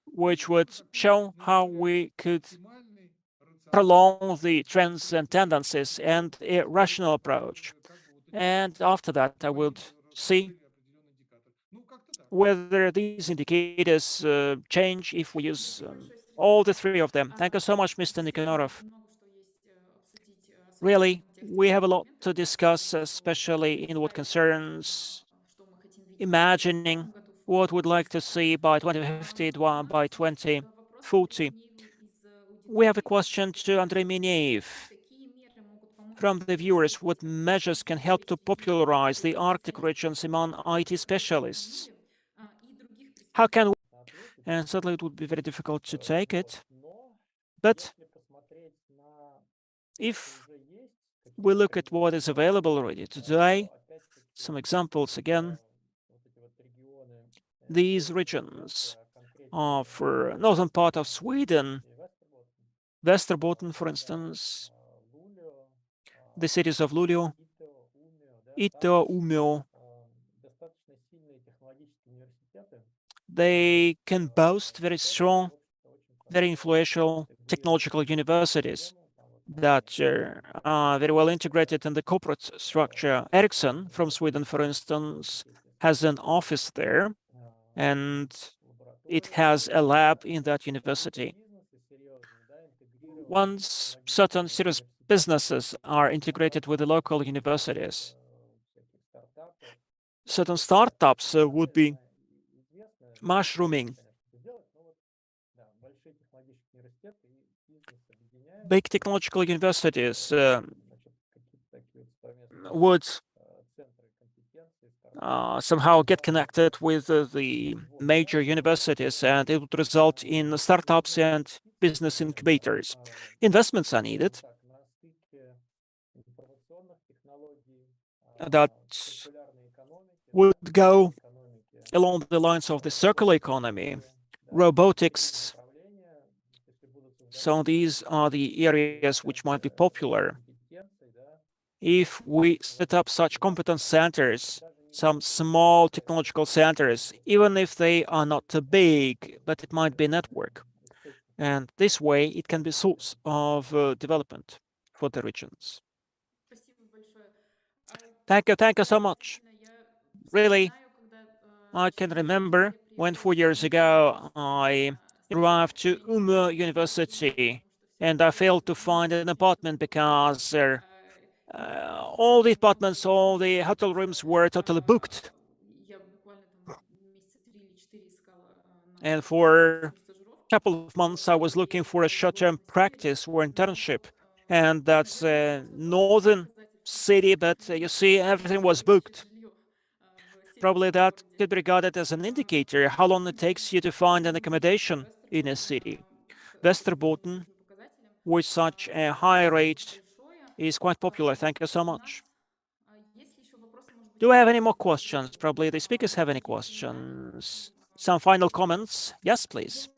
which would show how we could prolong the trends and tendencies and a rational approach. And after that, I would see whether these indicators change if we use all the three of them. Thank you so much, Mr. Nikonorov. Really, we have a lot to discuss, especially in what concerns imagining what we'd like to see by 2050, by 2040. We have a question to Andrey Mineev from the viewers. What measures can help to popularize the Arctic regions among IT specialists? How can we? And certainly it would be very difficult to take it. But if we look at what is available already today, some examples again, these regions are for northern part of Sweden, Västerbotten, for instance, the cities of Luleå, Ito, Umeå, they can boast very strong, very influential technological universities that are very well integrated in the corporate structure. Ericsson from Sweden, for instance, has an office there, and it has a lab in that university. Once certain serious businesses are integrated with the local universities, certain startups would be mushrooming. Big technological universities would somehow get connected with the major universities, and it would result in startups and business incubators. Investments are needed that would go along the lines of the circular economy, robotics. So these are the areas which might be popular. If we set up such competence centers, some small technological centers, even if they are not too big, but it might be a network. And this way, it can be a source of development for the regions. Thank you so much. Really, I can remember when 4 years ago I drive to Umeå University, and I failed to find an apartment because all the apartments, all the hotel rooms were totally booked. And for a couple of months, I was looking for a short-term practice or internship, and that's a northern city, but you see, everything was booked. Probably that could be regarded as an indicator how long it takes you to find an accommodation in a city. Västerbotten, with such a high rate, is quite popular. Thank you so much. Do I have any more questions? Probably the speakers have any questions. Some final comments? Yes, please.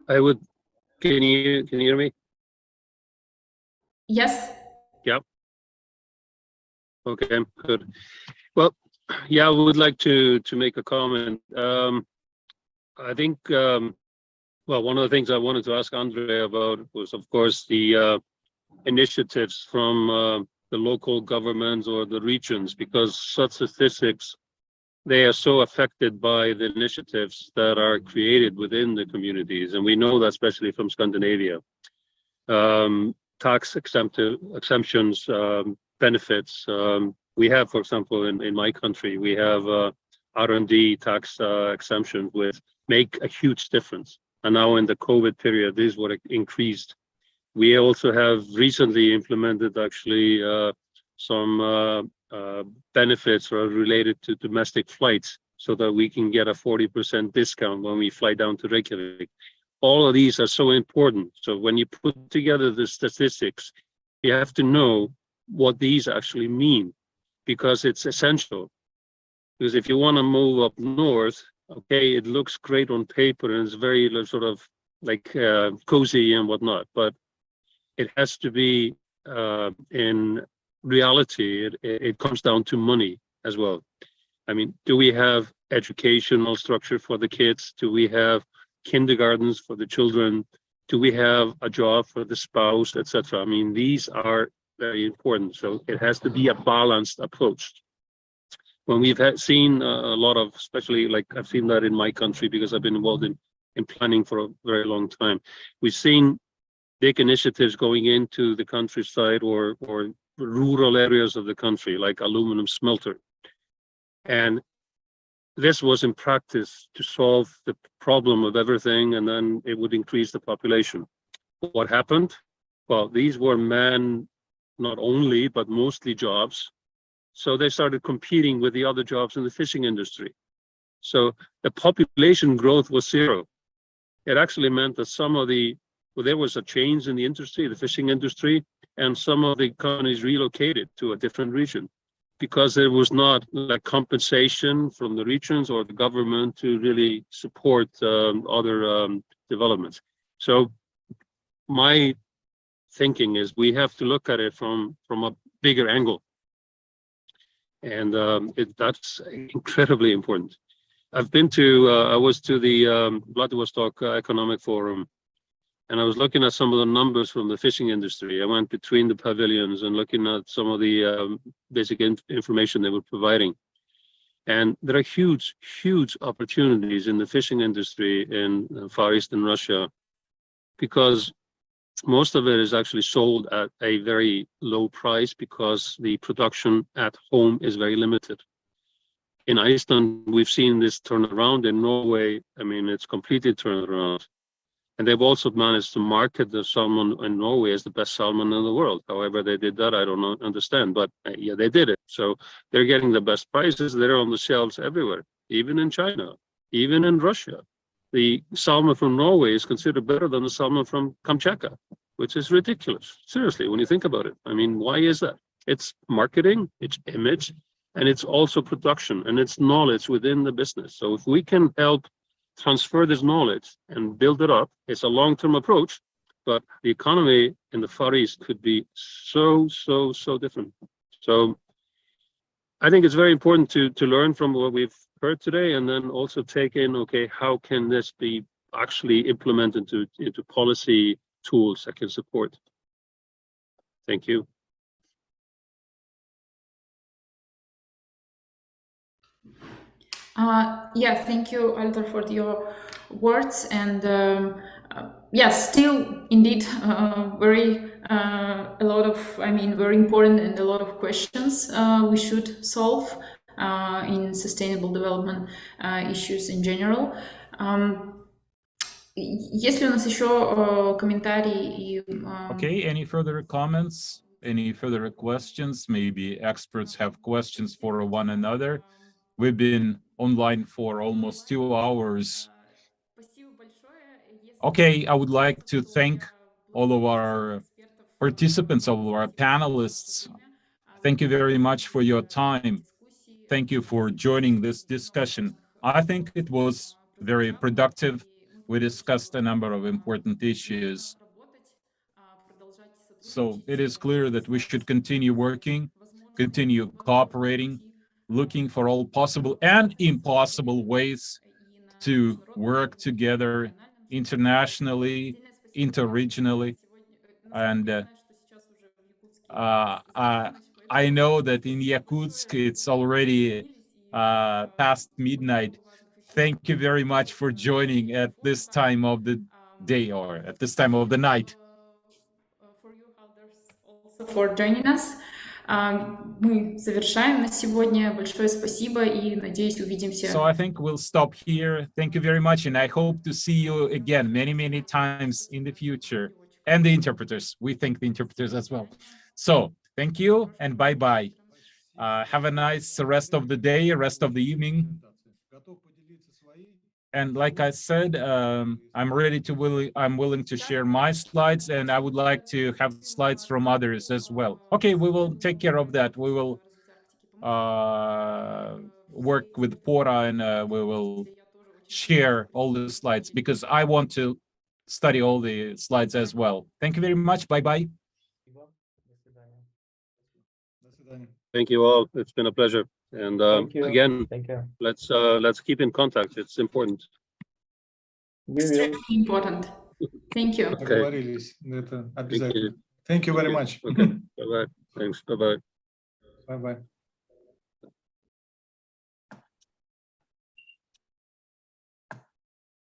I would. Can you hear me? Yes. Yep. Okay, good. Well, yeah, I would like to make a comment. I think well, one of the things I wanted to ask Andrey about was, of course, the initiatives from the local governments or the regions, because such statistics, they are so affected by the initiatives that are created within the communities. And we know that especially from Scandinavia. Tax exemptions, benefits. We have, for example, in my country, we have R&D tax exemption with make a huge difference. And now in the COVID period, this is what increased. We also have recently implemented actually some benefits are related to domestic flights so that we can get a 40% discount when we fly down to Reykjavik. All of these are so important. So when you put together the statistics, you have to know what these actually mean, because it's essential. Because if you want to move up north, okay, it looks great on paper and it's very sort of like cozy and whatnot, but it has to be in reality, it comes down to money as well. I mean, do we have educational structure for the kids? Do we have kindergartens for the children? Do we have a job for the spouse, etc.? I mean, these are very important. So it has to be a balanced approach. When we've seen a lot of, especially like I've seen that in my country because I've been involved in planning for a very long time. We've seen big initiatives going into the countryside or rural areas of the country, like aluminum smelter. And this was in practice to solve the problem of everything, and then it would increase the population. What happened? Well, these were men, not only, but mostly jobs. So they started competing with the other jobs in the fishing industry. So the population growth was zero. It actually meant that there was a change in the industry, the fishing industry, and some of the companies relocated to a different region because there was not like compensation from the regions or the government to really support other developments. So my thinking is we have to look at it from a bigger angle. And that's incredibly important. I've been to, I was to the Vladivostok Economic Forum, and I was looking at some of the numbers from the fishing industry. I went between the pavilions and looking at some of the basic information they were providing. And there are huge, huge opportunities in the fishing industry in Far Eastern Russia, because most of it is actually sold at a very low price because the production at home is very limited. In Iceland, we've seen this turn around. In Norway, I mean, it's completely turned around. And they've also managed to market the salmon in Norway as the best salmon in the world. However they did that, I don't understand, but yeah, they did it. So they're getting the best prices. They're on the shelves everywhere, even in China, even in Russia. The salmon from Norway is considered better than the salmon from Kamchatka, which is ridiculous. Seriously, when you think about it. I mean, why is that? It's marketing, it's image, and it's also production, and it's knowledge within the business. So if we can help transfer this knowledge and build it up, it's a long-term approach, but the economy in the Far East could be so different. So I think it's very important to learn from what we've heard today, and then also take in, okay, how can this be actually implemented into policy tools that can support? Thank you. Yeah, thank you, Halldor, for your words. And yes, still, indeed, very a lot of, very important and a lot of questions we should solve in sustainable development issues in general. Если у нас еще комментарии и... Okay, any further comments? Any further questions? Maybe experts have questions for one another. We've been online for almost 2 hours. Okay, I would like to thank all of our participants, all of our panelists. Thank you very much for your time. Thank you for joining this discussion. I think it was very productive. We discussed a number of important issues. So it is clear that we should continue working, continue cooperating, looking for all possible and impossible ways to work together internationally, interregionally. And I know that in Yakutsk, it's already past midnight. Thank you very much for joining at this time of the day or at this time of the night. For you, Halldor, also for joining us. Мы завершаем на сегодня. Большое спасибо и надеюсь увидимся. So I think we'll stop here. Thank you very much, and I hope to see you again many times in the future. And the interpreters. We thank the interpreters as well. So thank you and bye-bye. Have a nice rest of the day, rest of the evening. And like I said, I'm willing to share my slides, and I would like to have slides from others as well. Okay, we will take care of that. We will work with Pora, and we will share all the slides because I want to study all the slides as well. Thank you very much. Bye-bye. Thank you all. It's been a pleasure. And again, Thank you. let's keep in contact. It's important. Extremely important. Thank you. Договорились. Это обязательно. Thank you very much. Okay. Bye-bye. Thanks. Bye-bye. Bye-bye.